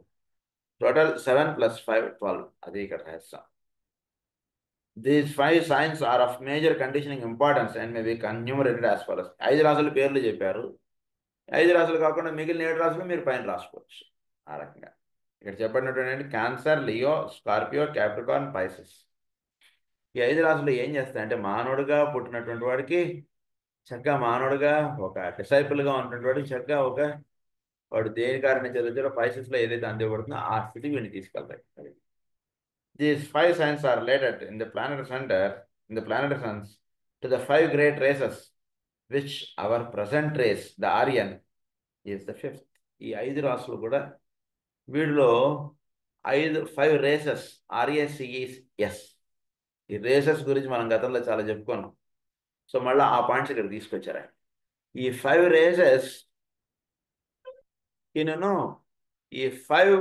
టోటల్ 7 + 5 12. అది ఇక్కడ రహస్యం. These 5 signs are of major conditioning importance and may be enumerated as follows. 5 రాసుల పేర్లు చెప్పారు. 5 రాసులు కాకుండా మిగిలిన 7 రాసులు మీరు పైన రాసుకోవచ్చు. ఆ రకంగా ఇక్కడ చెప్పబడినటువంటి cancer, Leo, Scorpio, Capricorn, Pisces. ఈ 5 రాసులు ఏం చేస్తాయంటే మానవుడిగా పుట్టినటువంటి వాడికి చక్కగా మానవుడిగా ఒక డిసైపుల్గా ఉన్నటువంటి వాడికి చక్కగా వాడు దేని కారణం చదువుతాడో పైసెస్లో ఏదైతే అందివ్వబడుతుందో ఆ స్థితికి వీడిని తీసుకెళ్తాయి. These 5 signs are related in the planetary center, in the planetary suns, to the 5 great races, which our present race, the Aryan, is the 5th. ఈ 5 రాసులు కూడా వీటిలో 5 రేసెస్, RACES. ఈ రేసెస్ గురించి మనం గతంలో చాలా చెప్పుకున్నాం. సో మళ్ళీ ఆ పాయింట్స్ ఇక్కడ తీసుకొచ్చారు. ఈ 5 రేసెస్ ఈ 5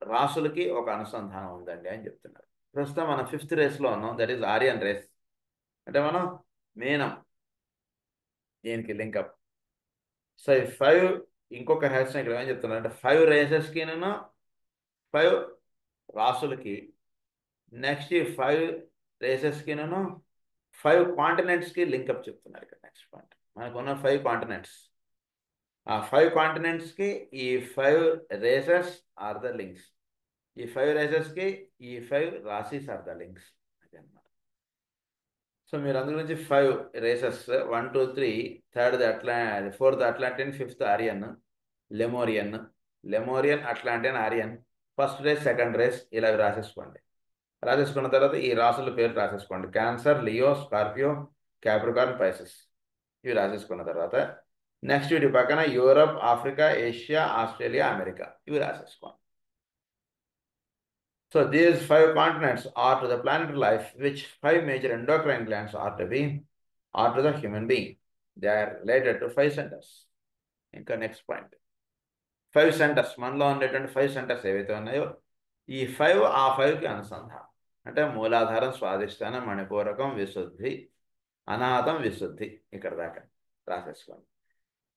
రాసులకి ఒక అనుసంధానం ఉందండి అని చెప్తున్నారు. ప్రస్తుతం మనం 5th రేస్లో ఉన్నాం, దట్ ఈస్ ఆర్యన్ రేస్. అంటే మనం మీనం దీనికి లింకప్. సో ఈ 5 ఇంకొక రహస్యం ఇక్కడ ఏం చెప్తున్నారు అంటే 5 రేసెస్కి 5 రాసులకి నెక్స్ట్ ఈ 5 రేసెస్కి 5 కాంటినెంట్స్కి లింకప్ చెప్తున్నారు ఇక్కడ. నెక్స్ట్ పాయింట్ మనకున్న 5 కాంటినెంట్స్, ఆ 5 కాంటినెంట్స్కి ఈ 5 రేసెస్ ఆర్ ద లింక్స్. ఈ 5 రేసెస్కి ఈ 5 రాశీస్ ఆర్ ద లింక్స్. అది అన్నమాట. సో మీరు అందు గురించి 5 races 1 2 3, 3rd fourth Atlantean, 5th Aryan, Lemurian Atlantean, Aryan, first race, second race, ఇలా రాసేసుకోండి. రాసేసుకున్న తర్వాత ఈ రాసుల పేరు రాసేసుకోండి. Cancer, Leo, Scorpio, Capricorn, Pisces. ఇవి రాసేసుకున్న తర్వాత నెక్స్ట్ వీటి పక్కన Europe, Africa, Asia, Australia, America ఇవి రాసేసుకోండి. So these 5 continents are to the planetary life, which 5 major endocrine glands are to the human being. They are related to 5 centers. ఇంకా next point 5 centres, మనలో ఉండేటువంటి 5 centres ఏవైతే ఉన్నాయో ఈ 5 ఆ 5కి అనుసంధానం. అంటే మూలాధారం, స్వాదిష్టానం, మణిపూరకం, విశుద్ధి, అనాథం, విశుద్ధి. ఇక్కడ దాకా రాసేసుకోండి.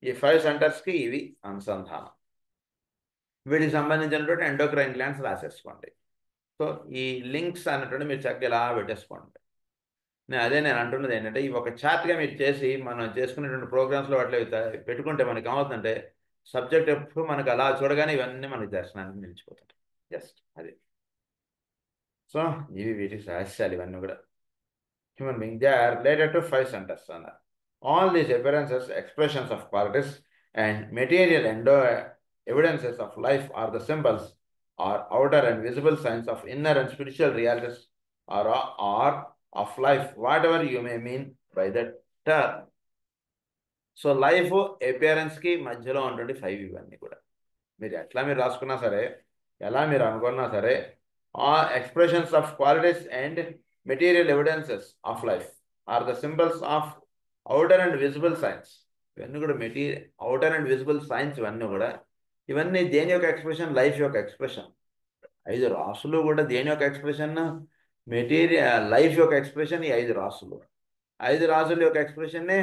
ఈ 5 సెంటర్స్కి ఇవి అనుసంధానం. వీటికి సంబంధించినటువంటి ఎండోక్రైన్ గ్లాండ్స్ రాసేసుకోండి. సో ఈ లింక్స్ అన్నటువంటి మీరు చక్కగా ఇలా పెట్టేసుకోండి. నేను అంటున్నది ఏంటంటే ఈ ఒక చార్ట్గా మీరు చేసి మనం చేసుకునేటువంటి ప్రోగ్రామ్స్లో వాటిలో పెట్టుకుంటే మనకి ఏమవుతుందంటే సబ్జెక్ట్ ఎప్పుడు మనకు అలా చూడగానే ఇవన్నీ మనకి దర్శనానికి నిలిచిపోతుంటాయి. జస్ట్ అది. సో ఇవి వీటికి రహస్యాలు ఇవన్నీ కూడా. Human being they are related to 5 centres అన్నారు. All these appearances, expressions of qualities and material evidences of life are the symbols or outer and visible signs of inner and spiritual realities or of life, whatever you may mean by that term. సో life అపియరెన్స్కి మధ్యలో ఉంటుంది 5 ఇవన్నీ కూడా. మీరు ఎట్లా మీరు రాసుకున్నా సరే, ఎలా మీరు అనుకున్నా సరే, ఆ expressions of qualities and material evidences of life are the symbols of outer and visible signs. ఇవన్నీ కూడా అవుటర్ అండ్ విజిబుల్ సైన్స్ ఇవన్నీ దేని యొక్క ఎక్స్ప్రెషన్? లైఫ్ యొక్క ఎక్స్ప్రెషన్. 5 రాసులు కూడా దేని యొక్క ఎక్స్ప్రెషన్? లైఫ్ యొక్క ఎక్స్ప్రెషన్. ఈ 5 రాసులు, 5 రాసుల యొక్క ఎక్స్ప్రెషన్నే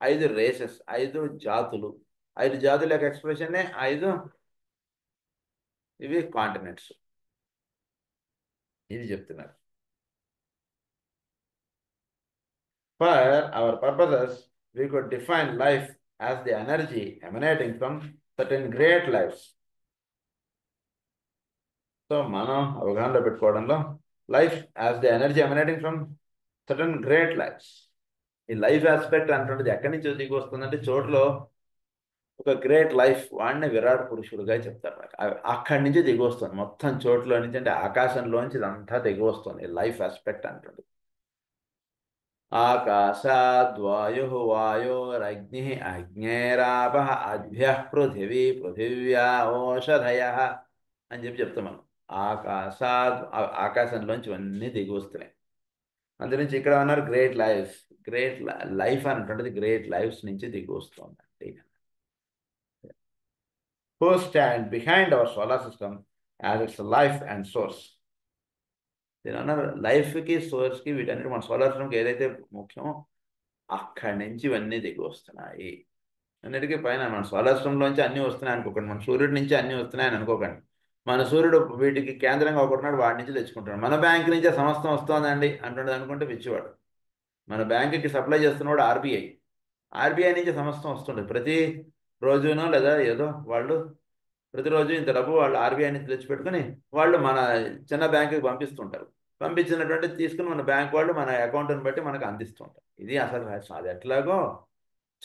5 రేసెస్, 5 జాతులు, 5 జాతుల యొక్క ఎక్స్ప్రెషన్నే 5 ఇవి కాంటినెంట్స్. ఇది చెప్తున్నారు. For hour purposes we could define life as the energy emanating from certain great lives. సో మనం అవగాహనలో పెట్టుకోవడంలో life as the energy emanating from certain great lifes. ఈ లైఫ్ ఆస్పెక్ట్ అంటుండేది ఎక్కడి నుంచి దిగి వస్తుందంటే చోటులో ఒక గ్రేట్ లైఫ్, వాడిని విరాట్ పురుషుడుగా చెప్తారు. అక్కడి నుంచి దిగి వస్తుంది మొత్తం చోటులో నుంచి, అంటే ఆకాశంలోంచి ఇదంతా దిగి వస్తుంది లైఫ్ ఆస్పెక్ట్ అంటుంది. ఆకాశాద్వాయు వాయోరగ్ని అగ్నేరాప అద్భ్యః పృథివీ పృథివ్యా ఓషధయ అని చెప్తాం మనం. ఆకాశంలోంచి ఇవన్నీ దిగి వస్తున్నాయి. అందునుంచి ఇక్కడ ఉన్నారు గ్రేట్ లైఫ్ అనేటువంటిది గ్రేట్ లైఫ్స్ నుంచి దిగి వస్తుందండి. Who stand behind our solar system as it's life and source. దీని అన్నారు లైఫ్కి, సోర్స్కి, వీటన్నిటి మన సోలార్ సిస్టమ్కి ఏదైతే ముఖ్యమో అక్కడి నుంచి ఇవన్నీ దిగి వస్తున్నాయి. అన్నిటికీ పైన మన సోలార్ సిస్టంలోంచి అన్నీ వస్తున్నాయి అనుకోకండి, మన సూర్యుడి నుంచి అన్నీ వస్తున్నాయని అనుకోకండి. మన సూర్యుడు వీటికి కేంద్రంగా ఒకటినాడు వాడి నుంచి తెచ్చుకుంటాడు. మన బ్యాంక్ నుంచే సమస్తం వస్తుందండి అంటున్నది అనుకుంటే పిచ్చివాడు. మన బ్యాంకుకి సప్లై చేస్తున్నవాడు ఆర్బీఐ. ఆర్బీఐ నుంచి సమస్తం వస్తుంటుంది ప్రతి రోజునో, లేదా ఏదో వాళ్ళు ప్రతిరోజు ఇంత డబ్బు వాళ్ళు ఆర్బీఐ నుంచి తెచ్చిపెట్టుకుని వాళ్ళు మన చిన్న బ్యాంకుకి పంపిస్తుంటారు. పంపించినటువంటి తీసుకుని మన బ్యాంక్ వాళ్ళు మన అకౌంట్ని బట్టి మనకు అందిస్తుంటారు. ఇది అసలు రహస్యం. అది ఎట్లాగో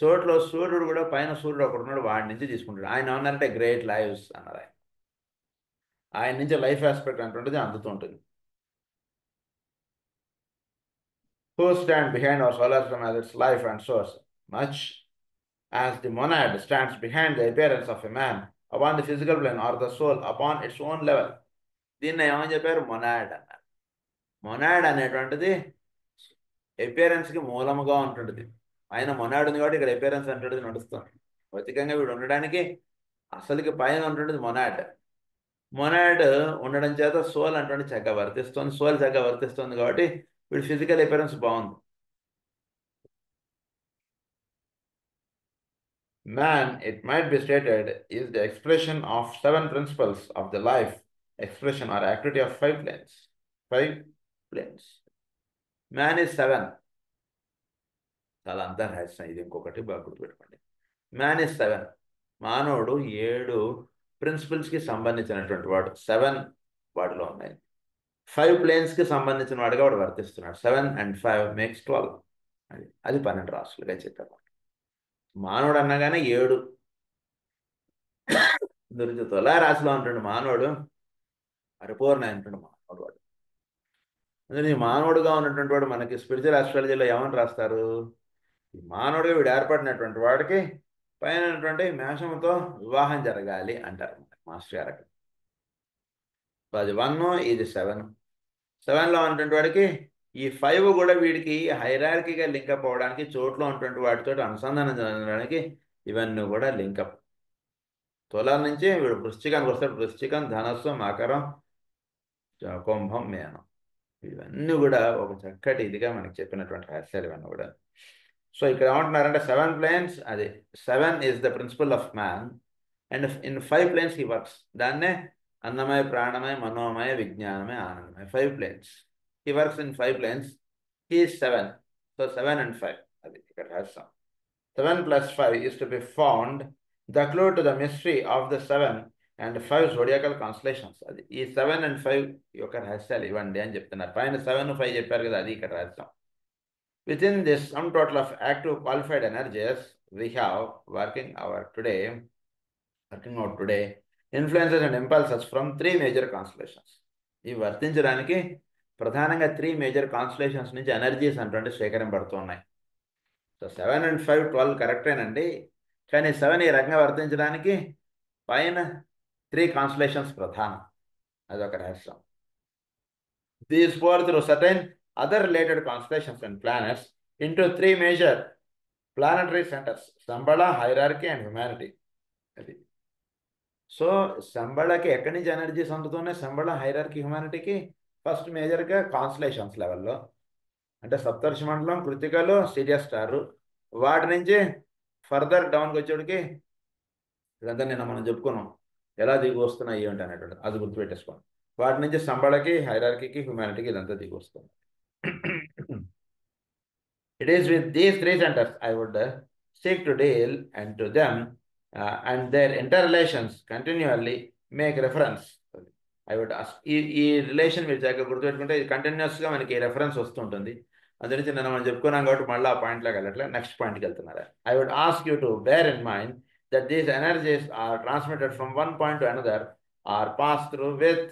చోట్ల సూర్యుడు కూడా పైన సూర్యుడు ఒకడు ఉన్నాడు, వాడి నుంచి తీసుకుంటాడు. ఆయన ఏమన్నారంటే గ్రేట్ లైవ్స్ అన్నారు. ఆయన నుంచి లైఫ్ ఆస్పెక్ట్ అంటుంటుంది అందుతుంటుంది. Who stand behind our solar system as its life and source, much as the monad stands behind the appearance of a man upon the physical plane, or the soul upon its own level. దీన్ని ఏమని చెప్పారు? Monad అన్నారు. Monad అనేటువంటిది అపియరెన్స్కి మూలముగా ఉంటుంటుంది. ఆయన monad ఉంది కాబట్టి ఇక్కడ అపియరెన్స్ అంటుంటుంది నడుస్తుంది. భౌతికంగా వీడు ఉండడానికి అసలుకి పైన ఉంటుంటుంది మొనాడ్. మొనాడ్ ఉండడం చేత సోల్ అంటే చక్కగా వర్తిస్తుంది. సోల్ చక్కగా వర్తిస్తుంది కాబట్టి వీడి ఫిజికల్ అపియరెన్స్ బాగుంది. Man, it might be stated, is the expression of 7 principles of the life, expression or activity of 5 planes. 5 planes. Man is 7. చాలా అంతర్హస్యం. ఇది ఇంకొకటి బాగా గుర్తుపెట్టుకోండి. Man is 7. మానవుడు 7 ప్రిన్సిపల్స్కి సంబంధించినటువంటి వాడు. 7 వాడిలో ఉన్నాయి. 5 ప్లేన్స్కి సంబంధించిన వాడుగా వాడు వర్తిస్తున్నాడు. 7 and 5 makes 12. అది 12 రాసులుగా చెప్పారు. మానవుడు అన్నగానే 7 గురించి తులారాశిలో ఉంటుండే మానవుడు పరిపూర్ణ అంటుండే మానవుడు వాడు. అందుకని మానవుడుగా ఉన్నటువంటి వాడు మనకి స్పిరిచువల్ ఆస్ట్రాలజీలో ఏమని రాస్తారు? మానవుడిగా వీడు ఏర్పడినటువంటి వాడికి పైన మేషంతో వివాహం జరగాలి అంటారు మాస్టర్ గారు. అది 1, ఇది 7. 7లో ఉన్నటువంటి వాడికి ఈ 5 కూడా వీడికి హైరార్కీగా లింకప్ అవ్వడానికి, చోట్లో ఉన్నటువంటి వాటితో అనుసంధానం చెందడానికి ఇవన్నీ కూడా లింకప్. తుల నుంచి వీడు వృశ్చికానికి వస్తాడు. వృశ్చికం, ధనస్సు, మకరం, కుంభం, మేనం. ఇవన్నీ కూడా ఒక చక్కటి ఇదిగా మనకి చెప్పినటువంటి రహస్యాలు ఇవన్నీ కూడా. సో ఇక్కడ ఏమంటున్నారంటే 7 planes, అది 7 is the principle of man and in 5 planes he works. దాన్నే అన్నమయ, ప్రాణమయ, మనోమయ, విజ్ఞానమయ, ఆనందమయ. 5 planes. He works in 5 planes. He is 7. So 7 and 5 అది ఇక్కడ రహస్యం. 7 + 5 is to be found the clue to the mystery of the 7 and 5 zodiacal constellations. అది ఈ 7 and 5 యొక్క రహస్యాలు ఇవ్వండి అని చెప్తున్నారు. పైన 7, 5 చెప్పారు కదా, అది ఇక్కడ రహస్యం. Within this sum total of active qualified energies we have working out today influences and impulses from 3 major constellations. ఈ వర్తించడానికి ప్రధానంగా 3 major constellations నుంచి ఎనర్జీస్ అంటే స్వీకరింపబడుతున్నాయి. సో 7 and 5, 12 కరెక్టేనండి. కానీ 7 ఈ రకంగా వర్తించడానికి పైన 3 కాన్స్టలేషన్స్ ప్రధానం. అదొక రహస్యం. These 4 through certain other related constellations and planets into 3 major planetary centers: Shamballa, hierarchy and humanity. అది సో సంబళకి ఎక్కడి నుంచి ఎనర్జీస్ అందుతున్నాయి? సంబళ, హైరార్కీ, హ్యుమానిటీకి ఫస్ట్ మేజర్గా కాన్స్టలేషన్స్ లెవెల్లో, అంటే సప్తర్షి మండలం, కృతికలు, సిరియస్ స్టార్. వాటి నుంచి ఫర్దర్ డౌన్కి వచ్చేటికి ఇదంతా నిన్న మనం చెప్పుకున్నాం ఎలా దిగి వస్తున్నాయి ఏంటి అనేటువంటి, అది గుర్తుపెట్టేసుకోండి. వాటి నుంచి సంబళకి, హైరార్కీకి, హ్యుమానిటీకి ఇదంతా దిగి వస్తుంది. It is with these 3 centers I would seek to deal, and to them and their interrelations continually make reference. I would ask, ఈ రిలేషన్ మీరు చక్కగా గుర్తుపెట్టుకుంటే ఇది కంటిన్యూస్గా మనకి రెఫరెన్స్ వస్తుంటుంది. అందు నుంచి నేను మనం చెప్పుకున్నాం కాబట్టి మళ్ళీ ఆ పాయింట్లోకి వెళ్ళట్లే, నెక్స్ట్ పాయింట్కి వెళ్తున్నారు. I would ask you to bear in mind that these energies are transmitted from one point to another, are passed through with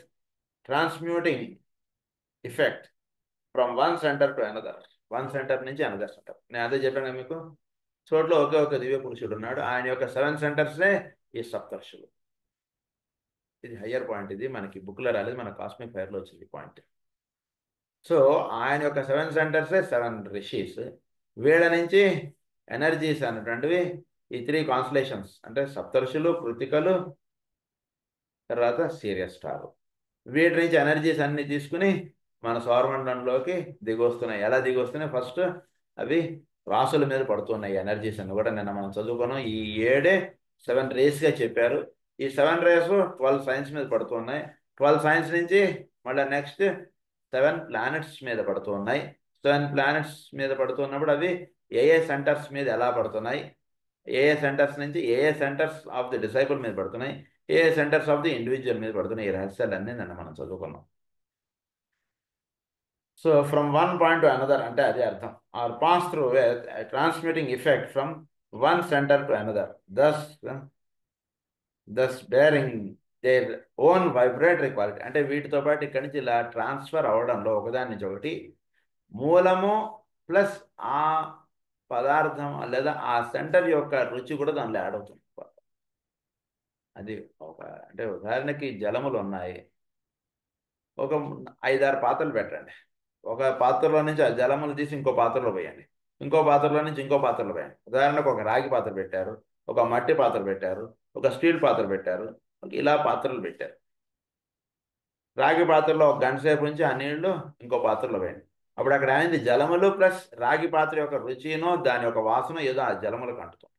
transmuting effect from one center to another. 1 center నుంచి another centre. నేను అదే చెప్పాను మీకు, చోట్ల ఒకే ఒక దివ్య పురుషుడు ఉన్నాడు. ఆయన యొక్క 7 centersనే ఈ సప్తర్షులు. ఇది హయ్యర్ పాయింట్. ఇది మనకి బుక్లో రాలేదు, మన కాస్మిక్ ఫైర్లో వచ్చింది పాయింట్. సో ఆయన యొక్క 7 centersే 7 రిషీస్. వీళ్ళ నుంచి ఎనర్జీస్ అనేటువంటివి ఈ 3 కాన్స్టలేషన్స్, అంటే సప్తర్షులు, కృతికలు, తర్వాత సీరియస్ స్టార్. వీటి నుంచి ఎనర్జీస్ అన్ని తీసుకుని మన సౌరమండలంలోకి దిగొస్తున్నాయి. ఎలా దిగొస్తున్నాయి? ఫస్ట్ అవి రాసుల మీద పడుతున్నాయి ఎనర్జీస్ అని కూడా నిన్న మనం చదువుకున్నాం. ఈ 7 రేస్గా చెప్పారు. ఈ 7 రేస్ 12 సైన్స్ మీద పడుతున్నాయి. 12 సైన్స్ నుంచి మళ్ళీ నెక్స్ట్ 7 ప్లానెట్స్ మీద పడుతున్నాయి. 7 ప్లానెట్స్ మీద పడుతున్నప్పుడు అవి ఏ సెంటర్స్ మీద ఎలా పడుతున్నాయి, ఏ సెంటర్స్ నుంచి ఏ సెంటర్స్ ఆఫ్ ది డిసైపుల్ మీద పడుతున్నాయి, ఏ సెంటర్స్ ఆఫ్ ది ఇండివిజువల్ మీద పడుతున్నాయి. ఈ రహస్యాలన్నీ నిన్న మనం చదువుకున్నాం. So from one point to another అంటే అదే అర్థం. Are pass through transmitting effect from one centre to another, thus bearing their own vibratory quality. అంటే వీటితో పాటు ఇక్కడి నుంచి ఇలా ట్రాన్స్ఫర్ అవ్వడంలో ఒకదాని నుంచి ఒకటి మూలము ప్లస్ ఆ పదార్థం లేదా ఆ సెంటర్ యొక్క రుచి కూడా దానిలో యాడ్ అవుతుంది. అది ఒక అంటే ఉదాహరణకి జలములు ఉన్నాయి, ఒక 5-6 పాత్రలు పెట్టండి. ఒక పాత్రలో నుంచి ఆ జలములు తీసి ఇంకో పాత్రలో వేయండి, ఇంకో పాత్రలో నుంచి ఇంకో పాత్రలో వేయండి. ఉదాహరణకు ఒక రాగి పాత్ర పెట్టారు, ఒక మట్టి పాత్ర పెట్టారు, ఒక స్టీల్ పాత్ర పెట్టారు, ఇలా పాత్రలు పెట్టారు. రాగి పాత్రలో ఒక గంట సేపు నుంచి ఆ నీళ్లు ఇంకో పాత్రలో వేయండి. అప్పుడు అక్కడ అయింది జలములు ప్లస్ రాగి పాత్ర యొక్క రుచినో దాని యొక్క వాసన ఏదో ఆ జలములకు అంటుతుంది.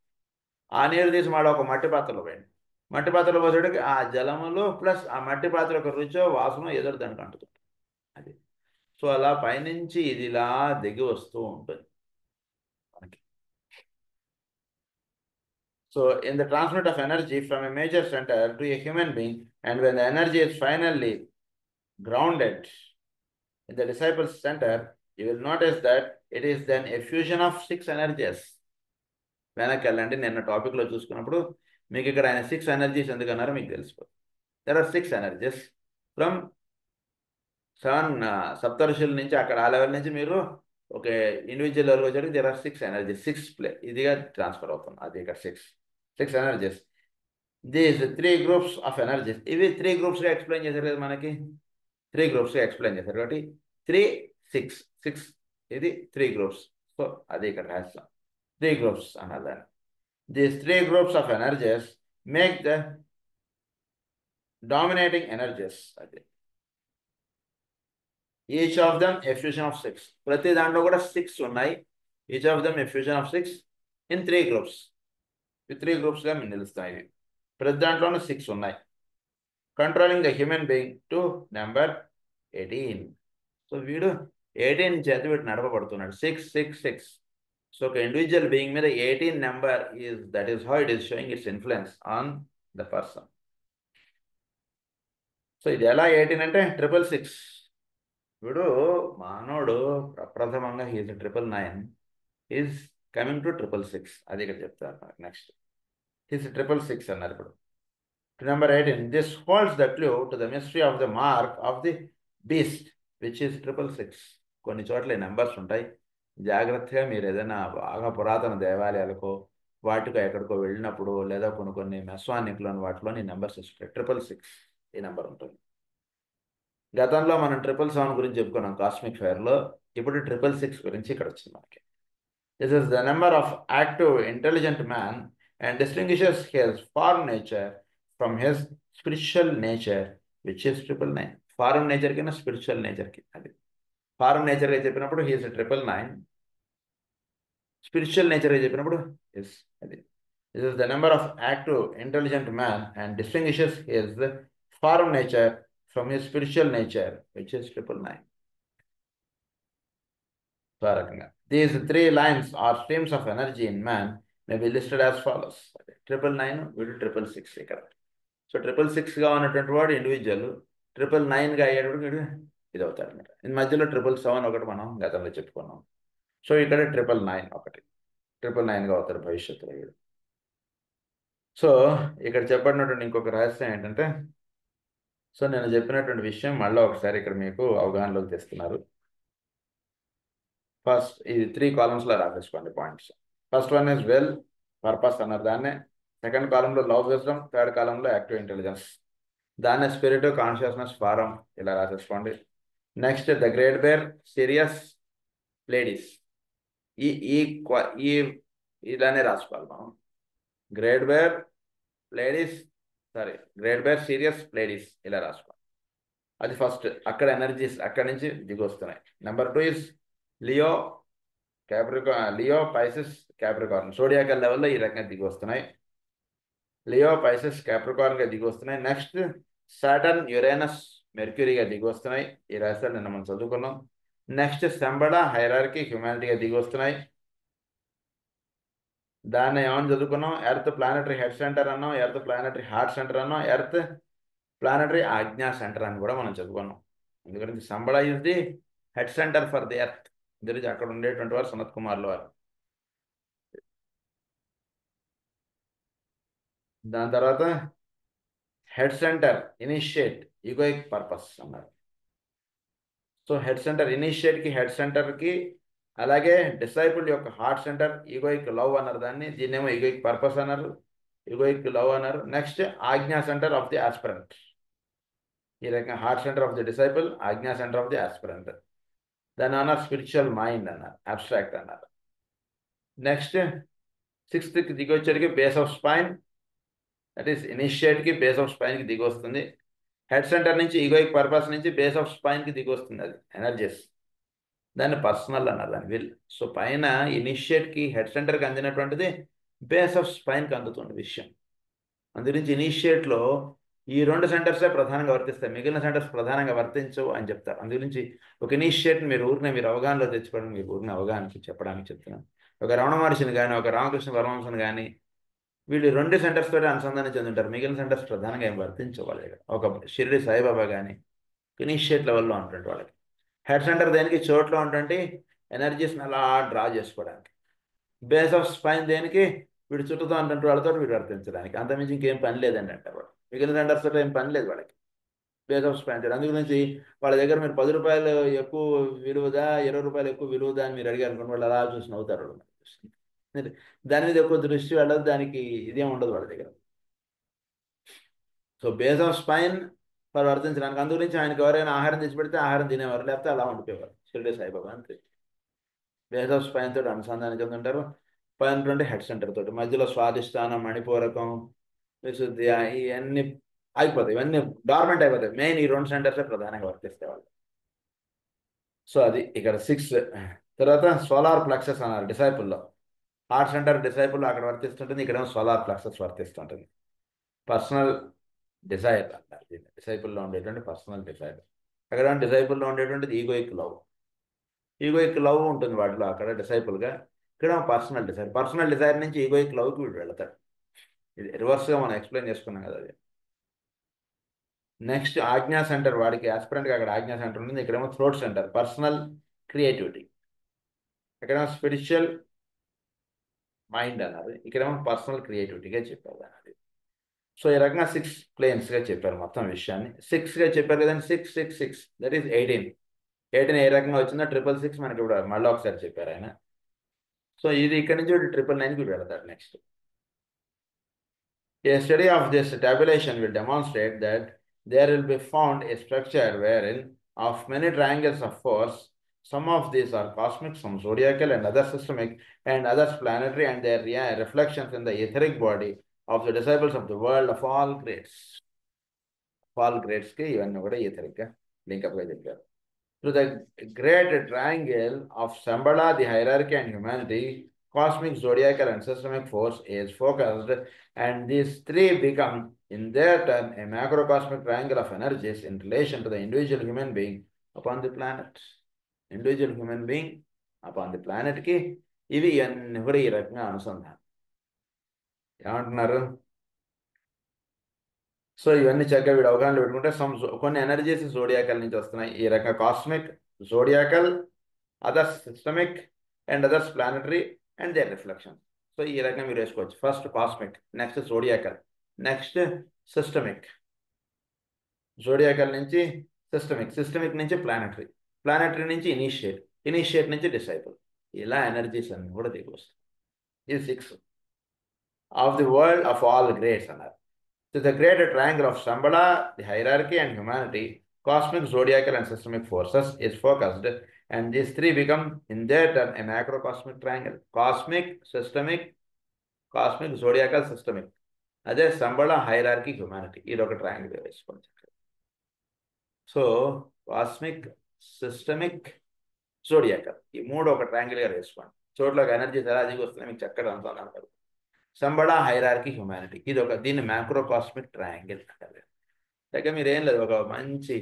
ఆ నీరు తీసి మళ్ళీ ఒక మట్టి పాత్రలో వేయండి. మట్టి పాత్రలో పోసేటికి ఆ జలములు ప్లస్ ఆ మట్టి పాత్ర యొక్క రుచో వాసన ఏదో దానికి అంటుతుంది. అది సో అలా పైనుంచి ఇది ఇలా దిగి వస్తూ ఉంటుంది మనకి. So in the transmit of energy from a major centre to a human being, and when the energy is finally grounded in the disciples center, you will notice that it is then a fusion of 6 energies. వెనక్కి వెళ్ళండి, నిన్న టాపిక్లో చూసుకున్నప్పుడు మీకు ఇక్కడ ఆయన 6 energies ఎందుకన్నారో మీకు తెలిసిపోతుంది. దెర్ ఆర్ 6 ఎనర్జీస్ ఫ్రమ్ 7 సప్తఋషుల నుంచి అక్కడ ఆ లెవెల్ నుంచి మీరు ఒక ఇండివిజువల్ లెవెల్ వచ్చేది. దెర్ ఆర్ 6 ఎనర్జీస్, 6 ఇదిగా ట్రాన్స్ఫర్ అవుతుంది. అది ఇక్కడ 6 energies. These 3 groups of energies, ఇవి 3 గ్రూప్స్గా ఎక్స్ప్లెయిన్ చేశారు కదా మనకి. 3 గ్రూప్స్గా ఎక్స్ప్లెయిన్ చేశారు కాబట్టి 3, 6 ఇది 3 గ్రూప్స్. సో అది ఇక్కడ రాస్తాం 3 గ్రూప్స్ అన్నది. These 3 groups of energies make the dominating energies. అది each of them a fusion of 6. ప్రతి దాంట్లో కూడా 6 ఉన్నాయి. Each of them a fusion of 6 in 3 groups. ఈ 3 గ్రూప్స్గా మేము నిలుస్తాయి. ప్రతి దాంట్లోనూ 6 ఉన్నాయి. Controlling the human being to number 18. So వీడు 18 చేత వీడు నడపబడుతున్నాడు. 6. సో ఒక ఇండివిజువల్ బీయింగ్ మీద 18 number is, that is how it is showing it's influence on the person. So ఇది ఎలా 18 అంటే 666. వీడు మానవుడు ప్రప్రథమంగా హీజ్ 999 ఈజ్ కమింగ్ టు 666. అది ఇక్కడ చెప్తారు నెక్స్ట్. హీజ్ 666 అన్నారు ఇప్పుడు. To number 18, this holds the clue to the mystery of the mark of the beast, which is 666. కొన్ని చోట్ల నెంబర్స్ ఉంటాయి. జాగ్రత్తగా మీరు ఏదైనా బాగా పురాతన దేవాలయాలకు వాటికో ఎక్కడికో వెళ్ళినప్పుడు లేదా కొన్ని మెస్వానిక్లోని వాటిలోని నెంబర్స్ ఇస్తాయి. 666 ఈ నెంబర్ ఉంటుంది. గతంలో మనం 777 గురించి చెప్పుకున్నాం కాస్మిక్ ఫైర్లో. ఇప్పుడు 666 గురించి ఇక్కడ వచ్చింది మనకి. This is the number of active intelligent man and distinguishes his form nature from his spiritual nature, which is 999. Form nature కింద స్పిరిచువల్ నేచర్కి. అది ఫారం నేచర్గా చెప్పినప్పుడు హీస్ 999, స్పిరిచువల్ నేచర్గా చెప్పినప్పుడు ఎస్. అది this is the number of active intelligent man and distinguishes his form nature from his spiritual nature, which is 999. So ఆ రకంగా these 3 lines or streams of energy in man may be listed as follows. 999 వీడు 666 ఇక్కడ. So 666గా ఉన్నటువంటి వాడు individual, 999గా అయ్యేటప్పుడు వీడు ఇది అవుతాడు అనమాట. ఈ మధ్యలో 777 ఒకటి మనం గతంలో చెప్పుకున్నాం. సో ఇక్కడ 999 ఒకటి 999గా అవుతాడు భవిష్యత్తులో వీడు. సో ఇక్కడ చెప్పబడినటువంటి ఇంకొక రహస్యం ఏంటంటే, సో నేను చెప్పినటువంటి విషయం మళ్ళీ ఒకసారి ఇక్కడ మీకు అవగాహనలోకి తెస్తున్నారు. ఫస్ట్ ఇది 3 కాలమ్స్లో రాసేసుకోండి points. First one is will purpose అన్నారు దాన్నే. సెకండ్ కాలంలో లవ్ విజ్డమ్, థర్డ్ కాలంలో యాక్టివ్ ఇంటెలిజెన్స్, దాన్నే స్పిరిట్ కాన్షియస్నెస్ ఫారం ఇలా రాసేసుకోండి. Next the Great Bear Sirius Pleiades, ఈ ఇలానే రాసుకోవాలి మనం. Great Bear Pleiades, Great Bear Sirius Pleiades ఇలా రాసుకోవాలి. అది ఫస్ట్. అక్కడ ఎనర్జీస్ అక్కడి నుంచి దిగి వస్తున్నాయి. Number 2 is Leo Pisces Capricorn, zodiacal లెవెల్లో ఈ రకంగా దిగి వస్తున్నాయి. లియో పైసెస్ క్యాప్రికార్న్గా దిగి వస్తున్నాయి. నెక్స్ట్ సాటర్న్ యురేనస్ మెర్క్యూరీగా దిగి వస్తున్నాయి. ఈ రాశులు నిన్న మనం చదువుకున్నాం. నెక్స్ట్ శంబళ హైరార్కీ హ్యుమానిటీగా దిగి వస్తున్నాయి. దాన్ని ఏమని చదువుకున్నాం? ఎర్త్ ప్లానటరీ హెడ్ సెంటర్ అన్నాం, ఎర్త్ ప్లానటరీ హార్ట్ సెంటర్ అన్నాం, ఎర్త్ ప్లానటరీ ఆజ్ఞా సెంటర్ అని కూడా మనం చదువుకున్నాం. ఎందుకంటే Shamballa is the head centre for the earth. గురించి అక్కడ ఉండేటువంటి వారు సనత్ కుమార్ల వారు. దాని తర్వాత head centre initiate egoic purpose అన్నారు. సో హెడ్ సెంటర్ ఇనిషియేట్కి హెడ్ సెంటర్కి, అలాగే డిసైపుల్ యొక్క హార్ట్ సెంటర్ ఈగోయిక్ లవ్ అన్నారు. దీన్నేమో ఈగోయిక్ పర్పస్ అన్నారు, ఈగోయిక్ లవ్ అన్నారు. Next ajna centre of the aspirant. ఈ రకంగా heart centre of the disciple, ajna centre of the aspirant. దాన్ని అన్నారు స్పిరిచువల్ మైండ్ అన్నారు, అబ్స్ట్రాక్ట్ అన్నారు. నెక్స్ట్ సిక్స్త్కి దిగి వచ్చేటికి base of spine, that is ఇనిషియేట్కి బేస్ ఆఫ్ స్పైన్కి దిగి వస్తుంది. హెడ్ సెంటర్ నుంచి ఈగోయిక్ పర్పస్ నుంచి బేస్ ఆఫ్ స్పైన్కి దిగి వస్తుంది. అది ఎనర్జీస్, దాన్ని పర్సనల్ అన్నారు, దాని విల్. సో పైన ఇనిషియేట్కి హెడ్ సెంటర్కి అందినటువంటిది బేస్ ఆఫ్ స్పైన్కి అందుతుంది విషయం. అందుగురించి ఇనిషియేట్లో ఈ రెండు సెంటర్సే ప్రధానంగా వర్తిస్తాయి, మిగిలిన సెంటర్స్ ప్రధానంగా వర్తించవు అని చెప్తారు. అందుగురించి ఒక ఇనిషియేట్ మీరు అవగాహనలో తెచ్చుకోవడం, మీరు అవగాహనకి చెప్పడానికి చెప్తున్నాను. ఒక రమణ మహర్షిని కానీ, ఒక రామకృష్ణ పరమహంసని కానీ, వీళ్ళు రెండు సెంటర్స్ తోటి అనుసంధానం చెందుంటారు. మిగిలిన సెంటర్స్ ప్రధానంగా ఏం వర్తించవు వాళ్ళ దగ్గర. ఒక షిరిడి సాయిబాబా కానీ ఇనిషియేట్ లెవెల్లో ఉంటుంది వాళ్ళకి. హెడ్ సెంటర్ దేనికి? చోట్లో ఉంటుంది ఎనర్జీస్ని అలా డ్రా చేసుకోవడానికి. బేస్ ఆఫ్ స్పైన్ దేనికి? వీడు చుట్టూతో అంటే వాళ్ళతో వీడు వర్తించడానికి. అంతమించి ఇంకేం పని లేదండి అంటారు వాళ్ళు. మిగిలిన సెంటర్స్ తోటి ఏం పని లేదు వాళ్ళకి. బేస్ ఆఫ్ స్పైన్ తోటి. అందు గురించి వాళ్ళ దగ్గర మీరు 10 రూపాయలు ఎక్కువ విలువదా, 20 రూపాయలు ఎక్కువ విలువదా అని మీరు అడిగారు అనుకోండి, వాళ్ళు అలా చూసి నవ్వుతారు వాళ్ళు. దాని మీద ఎక్కువ దృష్టి వెళ్ళదు, దానికి ఇదేం ఉండదు వాళ్ళ దగ్గర. సో బేస్ ఆఫ్ స్పైన్ వాళ్ళు వర్తించడానికి. అందు గురించి ఆయనకు ఎవరైనా ఆహారం తెచ్చి పెడితే ఆహారం తినేవారు, లేకపోతే అలా ఉండిపోయేవారు. షిరిడి సాయిబాబా అంతే. బేస్ ఆఫ్ స్పైన్ తోటి అనుసంధానం చెందుంటారు. పైన హెడ్ సెంటర్ తోటి, మధ్యలో స్వాదిష్టానం, మణిపూరకం, విశుద్ధి, ఇవన్నీ అయిపోతాయి. ఇవన్నీ డార్మెంట్ అయిపోతాయి. మెయిన్ ఈ రెండు సెంటర్సే ప్రధానంగా వర్తిస్తాయి వాళ్ళు. సో అది ఇక్కడ 6. తర్వాత సోలార్ ప్లెక్సెస్ అన్నారు డిసైపుల్లో. హార్ట్ సెంటర్ డిసైపుల్ అక్కడ వర్తిస్తుంటుంది, ఇక్కడేమో సోలార్ ప్లెక్సెస్ వర్తిస్తుంటుంది. పర్సనల్ డిజైర్ అంటారు దీన్ని. డిసైపుల్లో ఉండేటువంటి పర్సనల్ డిజైర్. అక్కడ డిసైపుల్లో ఉండేటువంటిది ఈగోయిక్ లవ్. ఈగోయిక్ లవ్ ఉంటుంది వాటిలో అక్కడ డిసైపుల్గా. ఇక్కడ పర్సనల్ డిజైర్. పర్సనల్ డిజైర్ నుంచి ఈగోయిక్ లవ్కి వీడు వెళ్తాడు. ఇది రివర్స్గా మనం ఎక్స్ప్లెయిన్ చేసుకున్నాం కదా అది. నెక్స్ట్ ఆజ్ఞా సెంటర్, వాడికి ఆస్పిరెంట్గా అక్కడ ఆజ్ఞా సెంటర్ ఉంటుంది. ఇక్కడేమో థ్రోట్ సెంటర్, పర్సనల్ క్రియేటివిటీ. ఇక్కడేమో స్పిరిచువల్ మైండ్ అన్నది, ఇక్కడేమో పర్సనల్ క్రియేటివిటీగా చెప్పారు అన్నది. సో ఈ రకంగా 6 ప్లేన్స్గా చెప్పారు మొత్తం విషయాన్ని. 6గా చెప్పారు కదండి. 6 6 6 దట్ ఈస్ 18. 18 ఏ రకంగా వచ్చిందో 666 మనకి ఇప్పుడు మళ్ళీ ఒకసారి చెప్పారు ఆయన. సో ఇది ఇక్కడ నుంచి 999కి వెళ్తాడు next. A study of this tabulation will demonstrate that there will be found a structure wherein of many triangles of force, some of these are cosmic, some zodiacal and other systemic and others planetary, and their reflections in the etheric body of the disciples of the world of all grades. All grades కి ఇవన్నీ కూడా etheric గా link up గా చెప్పారు. To the great triangle of Shambhala, the hierarchy and humanity, cosmic, zodiacal, and systemic force is focused, and these three become, in their turn, a macrocosmic triangle of energies in relation to the individual human being upon the planet. Individual human being upon the planet కి ఇవి ఇవన్నీ కూడా ఈ రకంగా అనుసంధానం. ఏమంటున్నారు? So ఇవన్నీ చక్కగా వీడు అవగాహనలో పెట్టుకుంటే కొన్ని ఎనర్జీస్ జోడియాకల్ నుంచి వస్తున్నాయి. ఈ రకంగా cosmic, zodiacal, others systemic and others planetary and their reflection. So ఈ రకంగా మీరు వేసుకోవచ్చు. First cosmic, next zodiacal, next systemic, zodiacal నుంచి సిస్టమిక్, సిస్టమిక్ నుంచి ప్లానటరీ, ప్లానటరీ నుంచి ఇనిషియేట్, ఇనిషియేట్ నుంచి డిసైపుల్. ఇలా ఎనర్జీస్ అన్ని కూడా దిగి వస్తాయి. ఇది 6 of the world of all grades అన్నారు. To the great triangle of Shambhala, the hierarchy and humanity, cosmic, zodiacal, and systemic forces is focused, and these three become, in their turn, a macrocosmic triangle. Cosmic, systemic, zodiacal, systemic. అదే Shambhala, hierarchy, humanity. ఇది ఒక triangle వేసుకోండి. So cosmic, systemic, జోడియాకల్, ఈ మూడు ఒక ట్రయాంగిల్గా వేసుకోండి. చోట్లోకి energies ఎలా దిగి వస్తున్నాయి మీకు చక్కగా అనుసంధానం. సంబడా హైరార్కీ హ్యుమానిటీ. దీన్ని మ్యాక్రోకాస్మిక్ ట్రయాంగిల్ అంటారు. దగ్గర మీరు ఏం లేదు, ఒక మంచి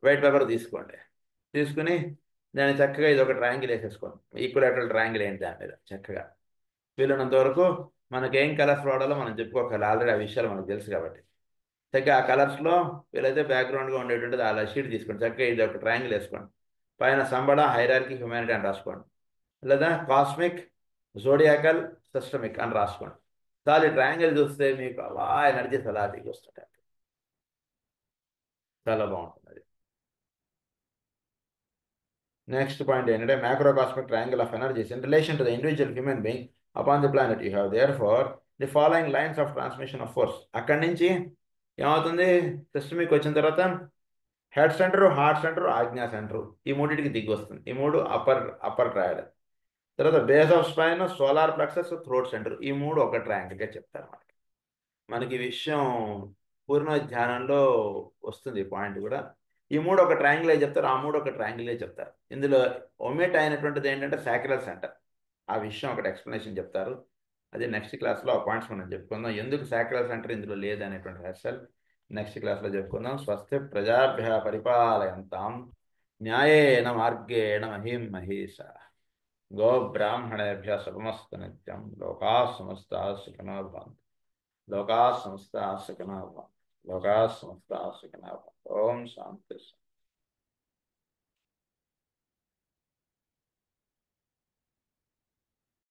వైట్ పేపర్ తీసుకోండి, తీసుకుని దాన్ని చక్కగా ఇది ఒక ట్రయాంగిల్ వేసేసుకోండి. ఈక్వలేటరల్ ట్రయాంగిల్ ఏంటి దాని మీద చక్కగా వీలున్నంత వరకు మనకేం కలర్స్ వాడాలో మనం చెప్పుకోగలం. ఆల్రెడీ ఆ విషయాలు మనకు తెలుసు కాబట్టి చక్కగా ఆ కలర్స్లో వీలైతే బ్యాక్గ్రౌండ్గా ఉండేటువంటిది అలా షీట్ తీసుకోండి. చక్కగా ఇది ఒక ట్రయాంగిల్ వేసుకోండి. పైన సంబడ హైరార్కీ హ్యుమానిటీ అని రాసుకోండి, లేదా కాస్మిక్ జోడియాకల్ సిస్టమిక్ అని రాసుకోండి. చాలు ఈ ట్రయాంగిల్ చూస్తే మీకు అలా ఎనర్జీస్ అలా దిగి వస్తుంటాయి. చాలా బాగుంటుంది అది. నెక్స్ట్ పాయింట్ ఏంటంటే macrocosmic triangle of energies in relation to the individual human being upon the planet you have therefore the following lines of transmission of force. అక్కడి నుంచి ఏమవుతుంది, సిస్టమిక్ వచ్చిన తర్వాత head centre, heart centre, ajna centre, ఈ మూడింటికి దిగి వస్తుంది. ఈ మూడు అప్పర్ ట్రయాంగిల్. తర్వాత base of spine, solar plexus, throat centre, ఈ మూడు ఒక ట్రయాంగిల్గా చెప్తారు. మనకి ఈ విషయం పూర్ణ ధ్యానంలో వస్తుంది పాయింట్ కూడా. ఈ మూడు ఒక ట్రయాంగిలే చెప్తారు, ఆ మూడు ఒక ట్రయాంగిలే చెప్తారు. ఇందులో ఒమిట్ అయినటువంటిది ఏంటంటే సాక్రల్ సెంటర్. ఆ విషయం ఒకటి ఎక్స్ప్లెనేషన్ చెప్తారు. అదే నెక్స్ట్ క్లాస్లో ఆ పాయింట్స్ మనం చెప్పుకుందాం. ఎందుకు సాక్రల్ సెంటర్ ఇందులో లేదనేటువంటి రహస్యాలు నెక్స్ట్ క్లాస్లో చెప్పుకుందాం. స్వస్తి ప్రజాభ్య పరిపాలయంతాం న్యాయేన మార్గేణ మహిం మహేశ. గో బ్రాహ్మణేభ్య శుభమస్తు నిత్యం. లోకా సమస్తా సుఖినో భవంతు. లోకా సమస్తా సుఖినో భవంతు. లోకా సమస్తా సుఖినో భవంతు. ఓం శాంతి.